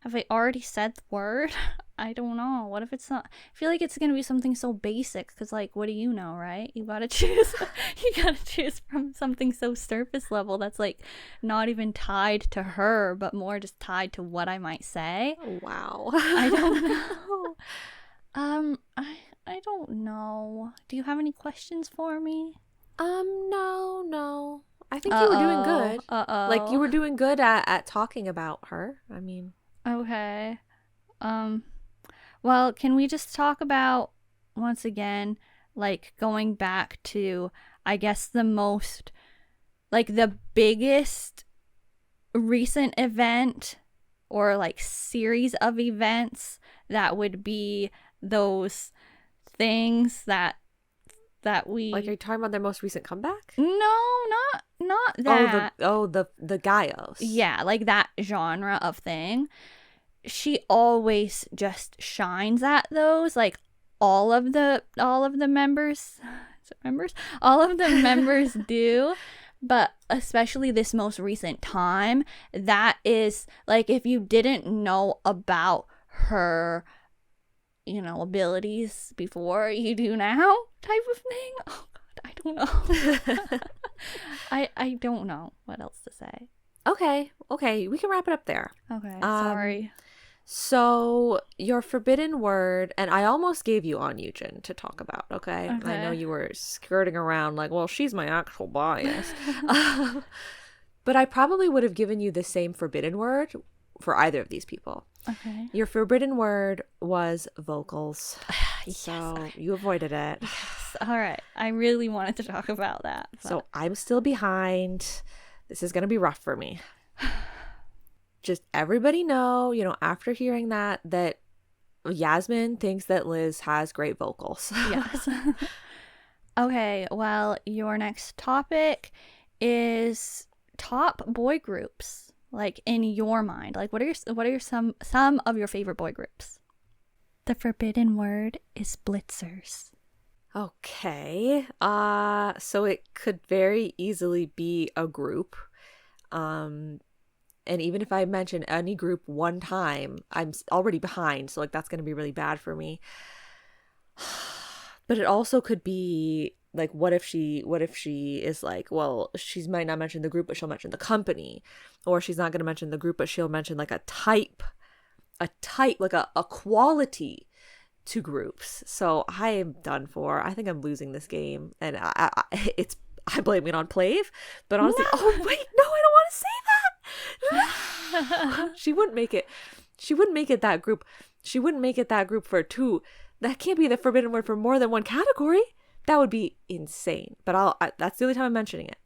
Have I already said the word? I don't know. What if it's not? I feel like it's gonna be something so basic, because like, what do you know, right? You gotta choose. You gotta choose from something so surface level that's like not even tied to her, but more just tied to what I might say. Wow. I don't know. I don't know. Do you have any questions for me? No. I think you were doing good. Like, you were doing good at talking about her. I mean, okay. Well, can we just talk about, once again, like going back to, I guess, the most, like the biggest recent event or like series of events that would be those things that we, like, are you talking about their most recent comeback? No, not that. The Gaios. Yeah, like that genre of thing. She always just shines at those. Like all of the members, all of the members do, but especially this most recent time, that is like, if you didn't know about her, you know, abilities before, you do now, type of thing. Oh god, I don't know. I don't know what else to say. Okay, we can wrap it up there. Okay, sorry. So your forbidden word, and I almost gave you On Yujin to talk about, okay? I know you were skirting around like, well, she's my actual bias. But I probably would have given you the same forbidden word for either of these people. Okay. Your forbidden word was vocals. Yes. So you avoided it. Yes. All right. I really wanted to talk about that. But... So I'm still behind. This is going to be rough for me. Just everybody know, you know, after hearing that Yasmin thinks that Liz has great vocals. Yes. Okay, well, your next topic is top boy groups. Like, in your mind, like, what are some of your favorite boy groups? The forbidden word is BLITZERS. Okay. So it could very easily be a group. And even if I mention any group one time, I'm already behind. So, like, that's going to be really bad for me. But it also could be like what if she is like, well, she might not mention the group but she'll mention the company, or she's not going to mention the group but she'll mention like a type, like a quality to groups. So I am done for. I think I'm losing this game, and I blame it on PLAVE, but honestly, no. Oh wait, no, I don't want to say that. She wouldn't make it that group. She wouldn't make it that group for 2. That can't be the forbidden word for more than one category. That would be insane. But that's the only time I'm mentioning it.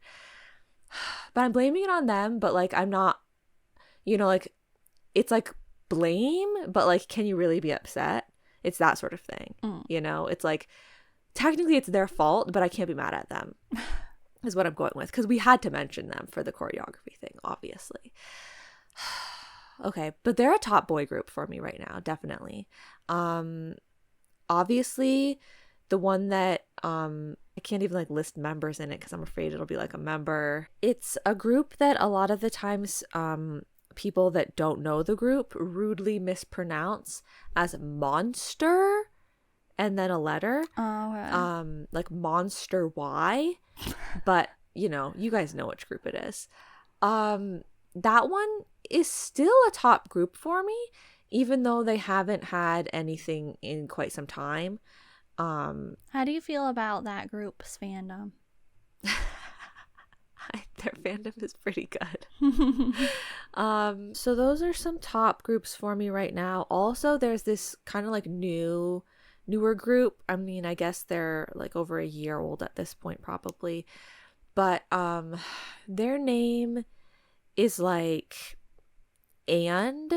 But I'm blaming it on them, but like I'm not, like it's like blame, but like can you really be upset? It's that sort of thing. It's like technically it's their fault, but I can't be mad at them. Is what I'm going with, because we had to mention them for the choreography thing, obviously. Okay, but they're a top boy group for me right now, definitely. Obviously the one that I can't even like list members in it because I'm afraid it'll be like a member. It's a group that a lot of the times people that don't know the group rudely mispronounce as monster and then a letter. Oh, okay. Like Monster Y. But you guys know which group it is. That one is still a top group for me, even though they haven't had anything in quite some time. How do you feel about that group's fandom? Their fandom is pretty good. So those are some top groups for me right now. Also, there's this kind of like newer group. I mean, I guess they're like over a year old at this point probably, but their name is like and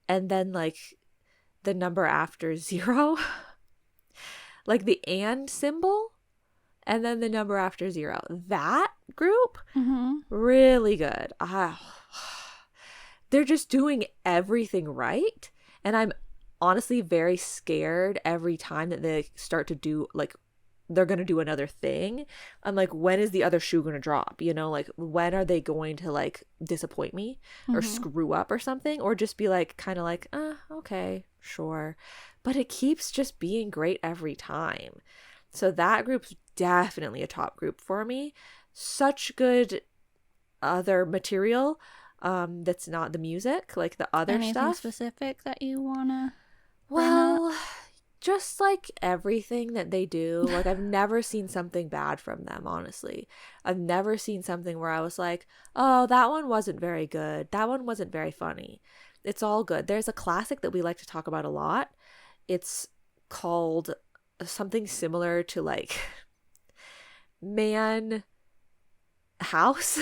then like the number after 0. Like the and symbol and then the number after 0. That group, really good. They're just doing everything right. And I'm honestly very scared every time that they start to do like they're going to do another thing. I'm like, when is the other shoe going to drop? Like when are they going to like disappoint me or screw up or something, or just be like kind of like, okay, sure. But it keeps just being great every time. So that group's definitely a top group for me. Such good other material that's not the music, like the other Anything stuff. specific that you wanna Well, just like everything that they do, like I've never seen something bad from them, honestly. I've never seen something where I was like, oh, that one wasn't very good, that one wasn't very funny. It's all good. There's a classic that we like to talk about a lot. It's called something similar to like Man House.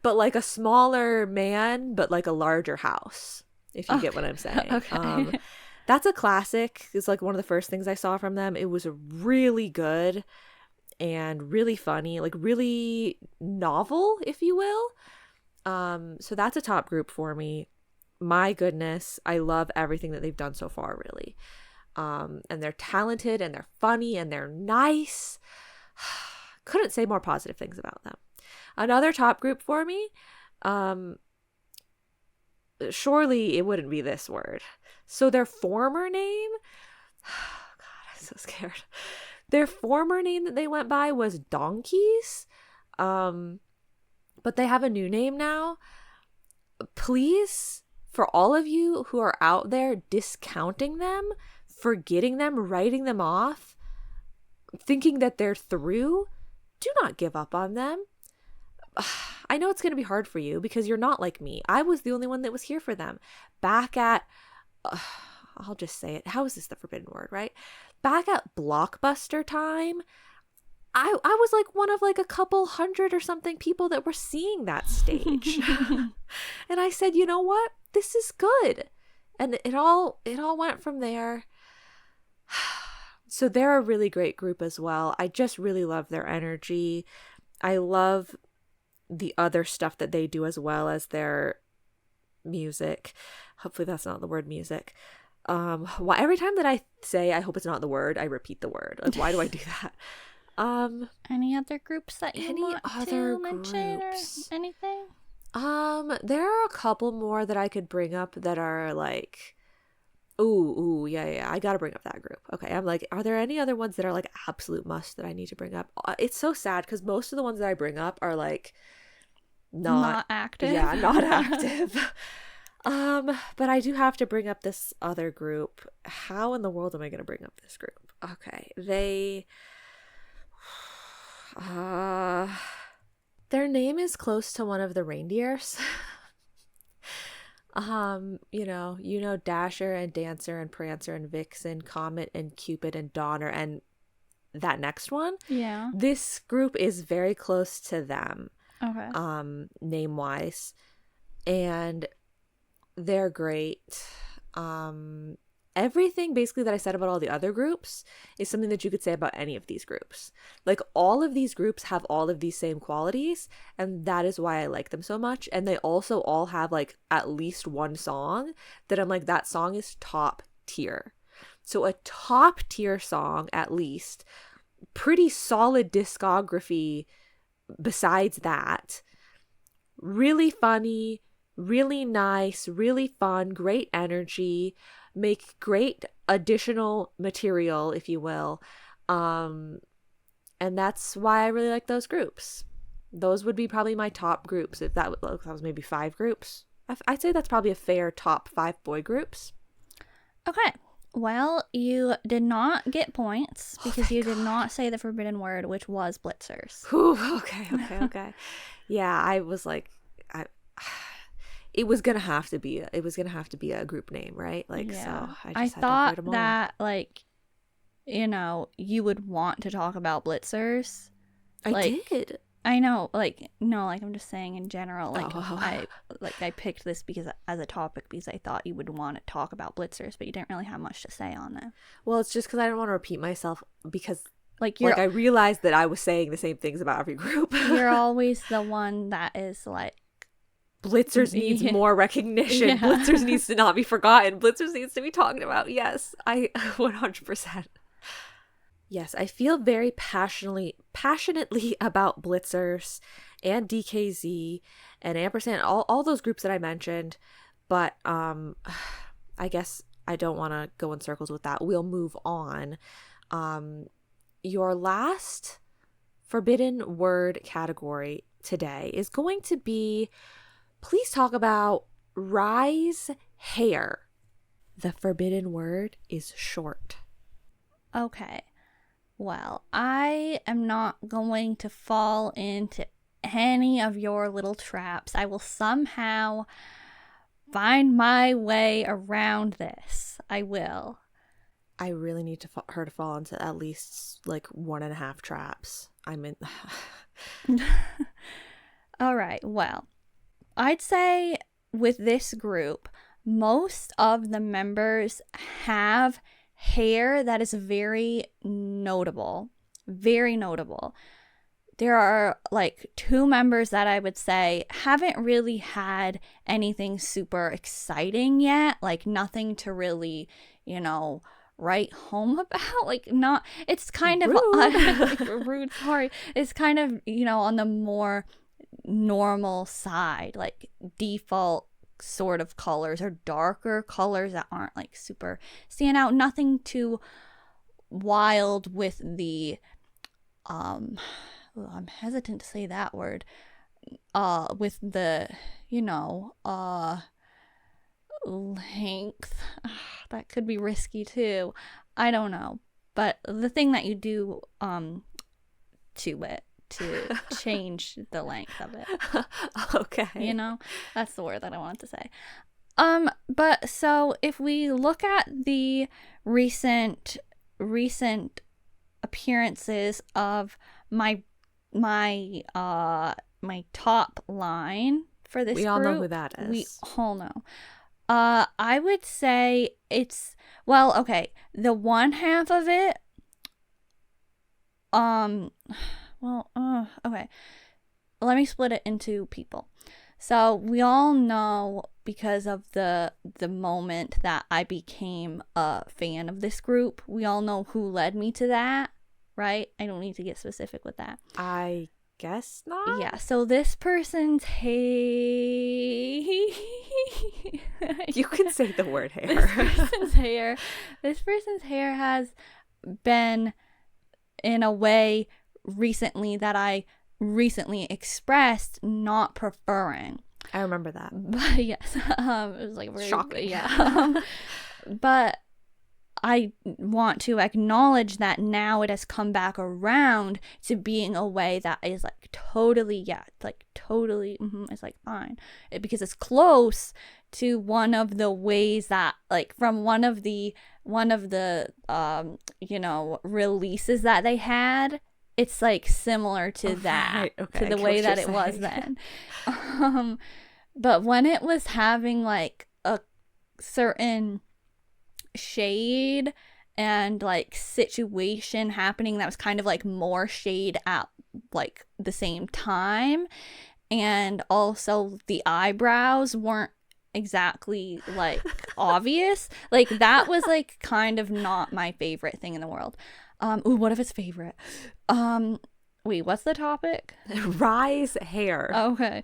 But like a smaller man, but like a larger house, if you get what I'm saying. Okay. That's a classic. It's like one of the first things I saw from them. It was really good and really funny, like really novel, if you will. So that's a top group for me. My goodness, I love everything that they've done so far, really. And they're talented and they're funny and they're nice. Couldn't say more positive things about them. Another top group for me, surely it wouldn't be this word. So their former name, oh God, I'm so scared. Their former name that they went by was Donkeys, but they have a new name now. Please, for all of you who are out there discounting them, forgetting them, writing them off, thinking that they're through, do not give up on them. I know it's going to be hard for you because you're not like me. I was the only one that was here for them. Back at, I'll just say it. How is this the forbidden word, right? Back at Blockbuster time, I was like one of like a couple hundred or something people that were seeing that stage. And I said, you know what? This is good. And it all went from there. So they're a really great group as well. I just really love their energy. I love the other stuff that they do as well as their music. Hopefully that's not the word music. Why every time that I say I hope it's not the word, I repeat the word. Like, why do I do that? Any other groups that you want to mention or anything? There are a couple more that I could bring up that are like, Ooh, yeah. I gotta bring up that group. Okay, I'm like, are there any other ones that are like absolute must that I need to bring up? It's so sad because most of the ones that I bring up are like Not active. Yeah, not active. But I do have to bring up this other group. How in the world am I gonna bring up this group? Okay, their name is close to one of the reindeers. You know Dasher and Dancer and Prancer and Vixen, Comet and Cupid and Donner and that next one. Yeah. This group is very close to them. Okay. Name wise. And they're great. Everything basically that I said about all the other groups is something that you could say about any of these groups. Like all of these groups have all of these same qualities, and that is why I like them so much. And they also all have like at least one song that I'm like, that song is top tier. So a top tier song, at least, pretty solid discography besides that. Really funny, really nice, really fun, great energy, make great additional material, if you will. And that's why I really like those groups. Those would be probably my top groups. If that was maybe 5 groups, I'd say that's probably a fair top 5 boy groups. Okay. Well, you did not get points because you did not say the forbidden word, which was BLITZERS. Ooh, okay. Yeah, I was like, it was gonna have to be a group name, right? Like, yeah. So I just thought that like, you know, you would want to talk about BLITZERS. I did. I know, like, no, like I'm just saying in general, like I picked this because as a topic because I thought you would want to talk about BLITZERS, but you didn't really have much to say on that. Well, it's just because I don't want to repeat myself because like I realized that I was saying the same things about every group. You're always the one that is like, BLITZERS needs more recognition. Yeah. BLITZERS needs to not be forgotten. BLITZERS needs to be talked about. Yes, I 100%. Yes, I feel very passionately about BLITZERS and DKZ and Ampersand, all those groups that I mentioned. But I guess I don't want to go in circles with that. We'll move on. Your last forbidden word category today is going to be, please talk about RIIZE hair. The forbidden word is short. Okay. Well, I am not going to fall into any of your little traps. I will somehow find my way around this. I will. I really need her to fall into at least like 1.5 traps. I'm in. All right. Well, I'd say with this group, most of the members have hair that is very notable. Very notable. There are like 2 members that I would say haven't really had anything super exciting yet. Like nothing to really, you know, write home about. Like not, it's kind rude. Of rude, sorry. It's kind of, you know, on the more normal side, like default sort of colors or darker colors that aren't like super stand out. Nothing too wild with the I'm hesitant to say that word, with the, you know, length. That could be risky too. I don't know, but the thing that you do to it to change the length of it. Okay. You know, that's the word that I wanted to say. But so if we look at the recent appearances of my top line for this group, we all know who that is. We all know. I would say it's, well, okay, the one half of it, okay, let me split it into people. So we all know, because of the moment that I became a fan of this group, we all know who led me to that, right? I don't need to get specific with that. I guess not. Yeah, so this person's You can say the word hair. This person's hair has been in a way recently that I recently expressed not preferring. I remember that. But yes, it was like very, shocking. Yeah. But I want to acknowledge that now it has come back around to being a way that is like totally, it's like fine. Because it's close to one of the ways that, like, from one of the releases that they had. It's like similar to that, right. Okay, to the way that it was then. But when it was having like a certain shade and like situation happening that was kind of like more shade at like the same time, and also the eyebrows weren't exactly like obvious, like that was like kind of not my favorite thing in the world. What if it's favorite? Wait, what's the topic? RIIZE hair. Okay.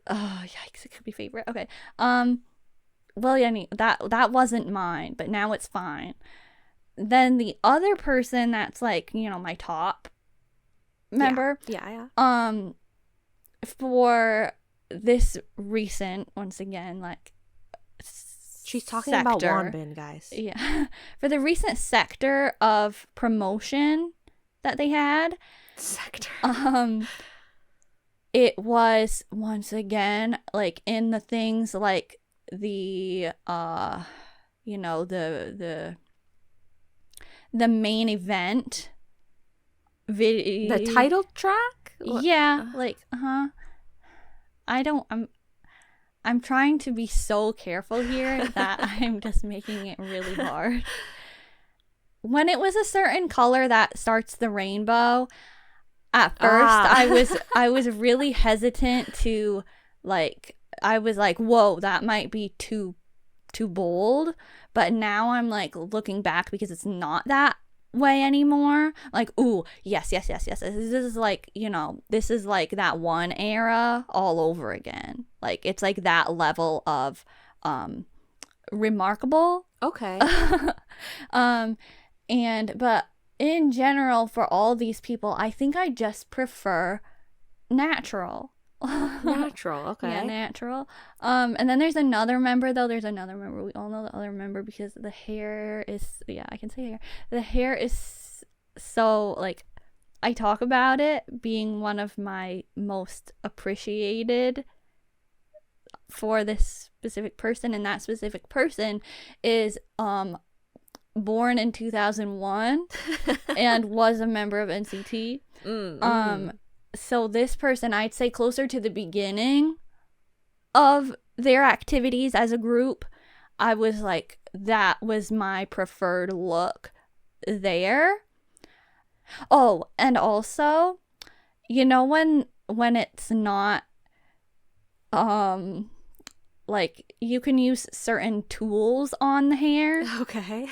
Oh, yikes, it could be favorite. Okay. Well, yeah, that wasn't mine, but now it's fine. Then the other person that's like, my top member. Yeah. For this recent, once again, like, she's talking sector, about Wanbin, guys. Yeah. For the recent sector of promotion that they had. Sector. It was, once again, like, in the things like the main event video, the title track. Yeah, like I'm trying to be so careful here that I'm just making it really hard. When it was a certain color that starts the rainbow, at first I was really hesitant to, like, I was like, whoa, that might be too bold. But now I'm like looking back, because it's not that way anymore. Like, ooh, yes. This is like, this is like that one era all over again. Like, it's like that level of remarkable. Okay. But in general, for all these people, I think I just prefer natural. Natural, okay. Yeah, natural. And then there's another member, though. There's another member. We all know the other member because the hair is, yeah, I can say hair. The hair is so, like, I talk about it being one of my most appreciated for this specific person, and that specific person is born in 2001 and was a member of NCT. So this person, I'd say closer to the beginning of their activities as a group, I was like, that was my preferred look there. Oh, and also, when it's not, like, you can use certain tools on the hair. Okay.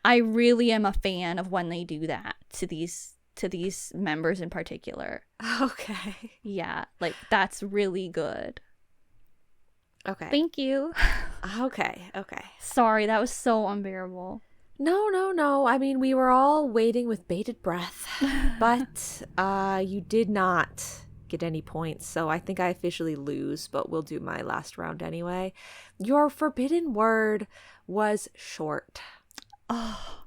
I really am a fan of when they do that to these members in particular. Okay. Yeah, like, that's really good. Okay. Thank you. Okay. Sorry, that was so unbearable. No. I mean, we were all waiting with bated breath, but you did not get any points, so I think I officially lose, but we'll do my last round anyway. Your forbidden word was short. Oh.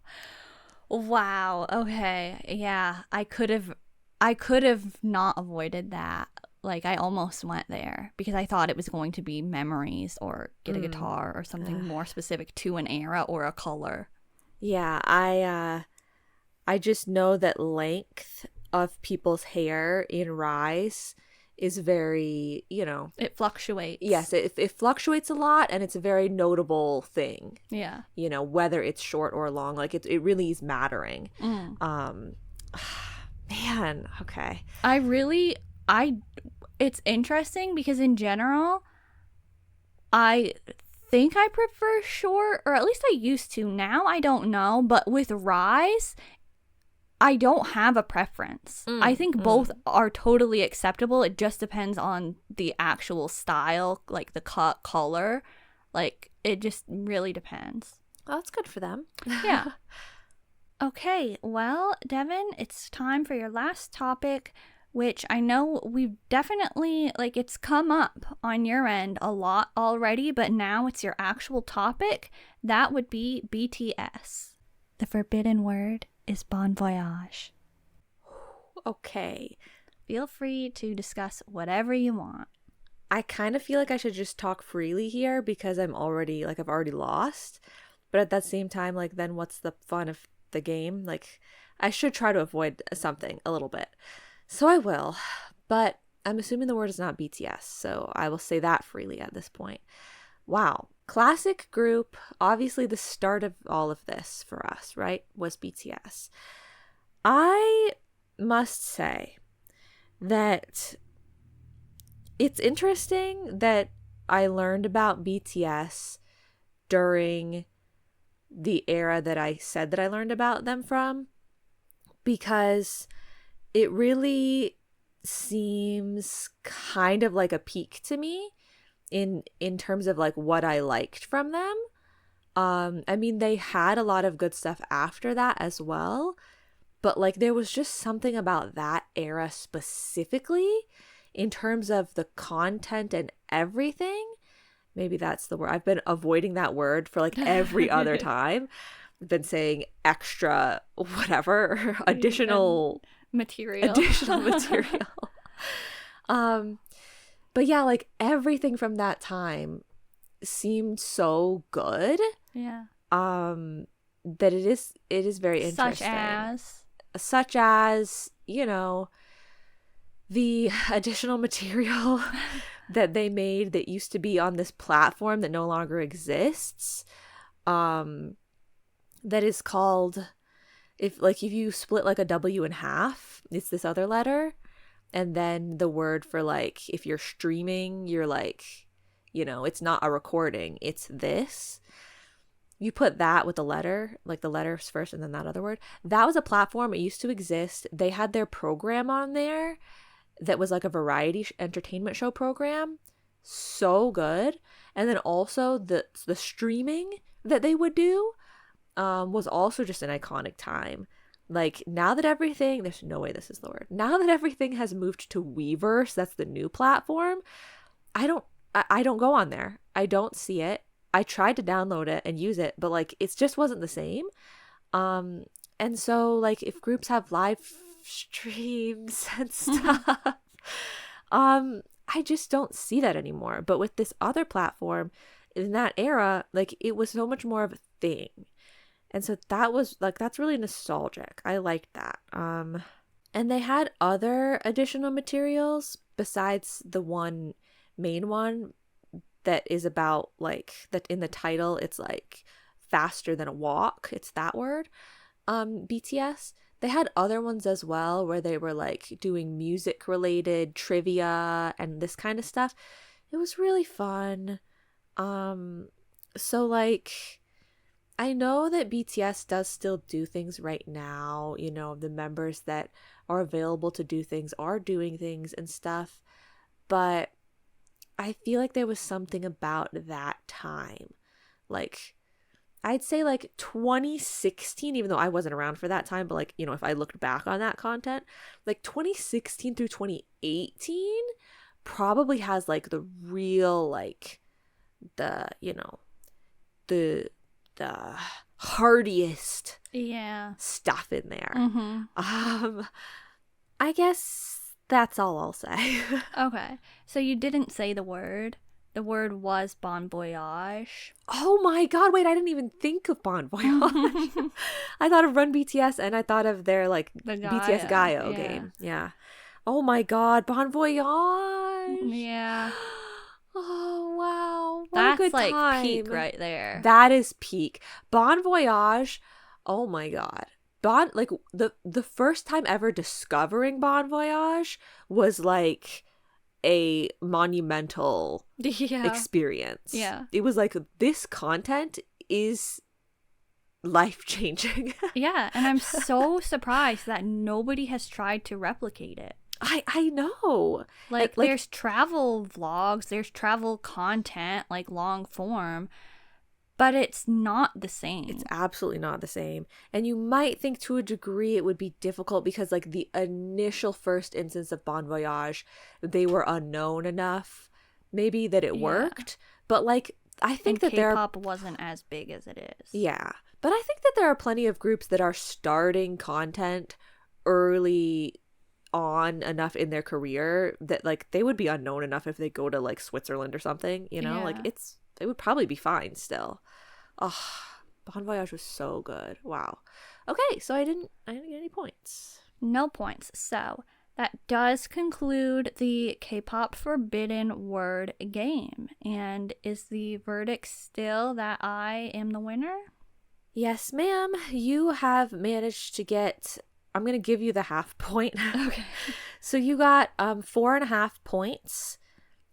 Wow. Okay. Yeah. I could have not avoided that. Like, I almost went there because I thought it was going to be memories or get a guitar or something more specific to an era or a color. Yeah, I just know that length of people's hair in RIIZE is very, it fluctuates. Yes, it fluctuates a lot, and it's a very notable thing. Yeah. Whether it's short or long, like it really is mattering. Man, okay. It's interesting because in general, I think I prefer short, or at least I used to. Now I don't know, but with RIIZE, I don't have a preference. I think both are totally acceptable. It just depends on the actual style, like the cut, color Like, it just really depends. Oh, that's good for them. Yeah. Okay, well, Devin, it's time for your last topic, which I know we've definitely, like, it's come up on your end a lot already, but now it's your actual topic. That would be BTS. The forbidden word is bon voyage. Okay. Feel free to discuss whatever you want. I kind of feel like I should just talk freely here because I've already lost. But at that same time, like, then what's the fun of the game? Like, I should try to avoid something a little bit. So I will. But I'm assuming the word is not BTS, so I will say that freely at this point. Wow. Classic group. Obviously, the start of all of this for us, right, was BTS. I must say that it's interesting that I learned about BTS during the era that I said that I learned about them from, because it really seems kind of like a peak to me in terms of like what I liked from them. I mean, they had a lot of good stuff after that as well, but like there was just something about that era specifically in terms of the content and everything. Maybe that's the word. I've been avoiding that word for like every other time. I've been saying extra whatever, additional material. But yeah, like everything from that time seemed so good. Yeah. That it is very interesting. Such as, you know, the additional material that they made that used to be on this platform that no longer exists, that is called, if you split like a W in half, it's this other letter, and then the word for like if you're streaming, you're like, you know, it's not a recording, it's this. You put that with the letter, like the letters first and then that other word. That was a platform. It used to exist. They had their program on there that was like a variety entertainment show program. So good. And then also the streaming that they would do was also just an iconic time. Like, now that everything, there's no way this is the word. Now that everything has moved to Weverse, that's the new platform, I don't go on there. I don't see it. I tried to download it and use it, but like it just wasn't the same. And so like if groups have live streams and stuff, I just don't see that anymore. But with this other platform in that era, like it was so much more of a thing. And so that was like, that's really nostalgic. I liked that. And they had other additional materials besides the one main one that is about like that in the title, it's like faster than a walk. It's that word. BTS. They had other ones as well where they were like doing music related trivia and this kind of stuff. It was really fun. So like, I know that BTS does still do things right now. You know, the members that are available to do things are doing things and stuff. But I feel like there was something about that time. Like, I'd say like 2016, even though I wasn't around for that time, but like, you know, if I looked back on that content, like 2016 through 2018 probably has like the real, like the, you know, the hardiest stuff in there. I guess that's all I'll say. Okay. So you didn't say the word. The word was Bon Voyage. Oh my god, wait, I didn't even think of Bon Voyage. I thought of Run BTS and I thought of their like BTS Gaio game. Yeah. Oh my god, Bon Voyage. Yeah. Oh wow. What That's a good like time. peak right there. That is peak. Bon Voyage. Oh my god. Like the first time ever discovering Bon Voyage was like a monumental experience. Yeah. It was like, this content is life-changing. Yeah, and I'm so surprised that nobody has tried to replicate it. I know. Like, there's travel vlogs, there's travel content, like long form, but it's not the same. It's absolutely not the same. And you might think to a degree it would be difficult because like the initial first instance of Bon Voyage, they were unknown enough maybe that it worked. But like I think that Kpop wasn't as big as it is. Yeah. But I think that there are plenty of groups that are starting content early on enough in their career that like they would be unknown enough if they go to like Switzerland or something, you know? Like it would probably be fine still. Oh, Bon Voyage was so good. Wow. Okay, so I didn't get any points. No points. So that does conclude the K-pop Forbidden Word game. And is the verdict still that I am the winner? Yes, ma'am. You have managed to get, I'm going to give you the half point. Okay. So you got 4.5 points,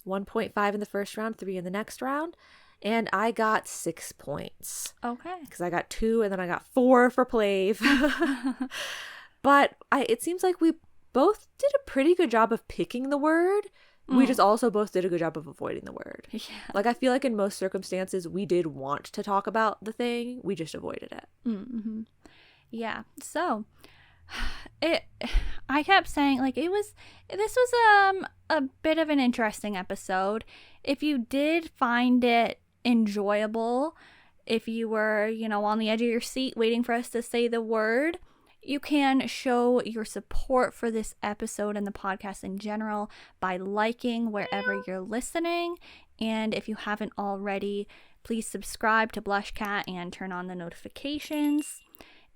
1.5 in the first round, 3 in the next round. And I got 6 points. Okay. Because I got 2 and then I got 4 for PLAVE. But it seems like we both did a pretty good job of picking the word. We just also both did a good job of avoiding the word. Yeah. Like I feel like in most circumstances we did want to talk about the thing. We just avoided it. Mm-hmm. Yeah. So I kept saying like this was a bit of an interesting episode. If you did find it enjoyable, if you were, on the edge of your seat waiting for us to say the word, you can show your support for this episode and the podcast in general by liking wherever you're listening. And if you haven't already, please subscribe to BlushCat and turn on the notifications.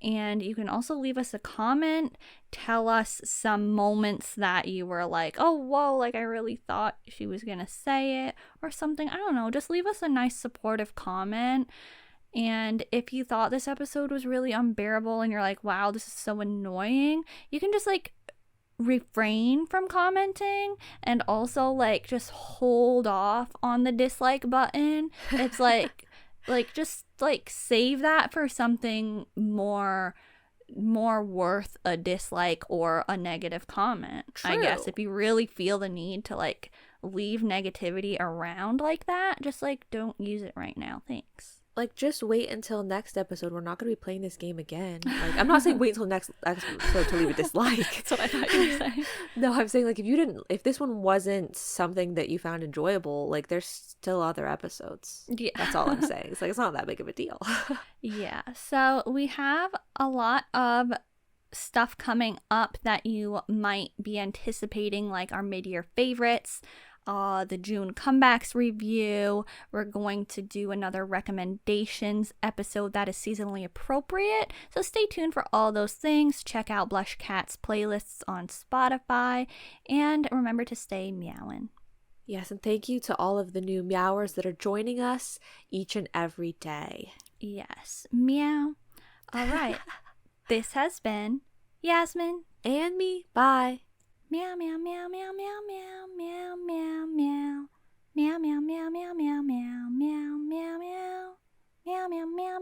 And you can also leave us a comment. Tell us some moments that you were like, oh, whoa, like I really thought she was going to say it or something. I don't know. Just leave us a nice supportive comment. And if you thought this episode was really unbearable and you're like, wow, this is so annoying, you can just like refrain from commenting and also like just hold off on the dislike button. It's like just like save that for something more worth a dislike or a negative comment. True. I guess if you really feel the need to like leave negativity around like that, just like don't use it right now. Thanks. Like, just wait until next episode. We're not going to be playing this game again. Like, I'm not saying wait until next episode to leave a dislike. That's what I thought you were saying. No, I'm saying, like, if this one wasn't something that you found enjoyable, like, there's still other episodes. Yeah. That's all I'm saying. It's like, it's not that big of a deal. Yeah. So, we have a lot of stuff coming up that you might be anticipating, like our mid-year favorites. The June comebacks review. We're going to do another recommendations episode that is seasonally appropriate. So stay tuned for all those things. Check out BlushCat's playlists on Spotify. And remember to stay meowing. Yes, and thank you to all of the new meowers that are joining us each and every day. Yes. Meow. All right. This has been Yasmin. And me. Bye. Meow, meow, meow, meow, meow, meow, meow, meow, meow. Meow, meow, meow, meow, meow, meow, meow, meow, meow. Meow, meow, meow,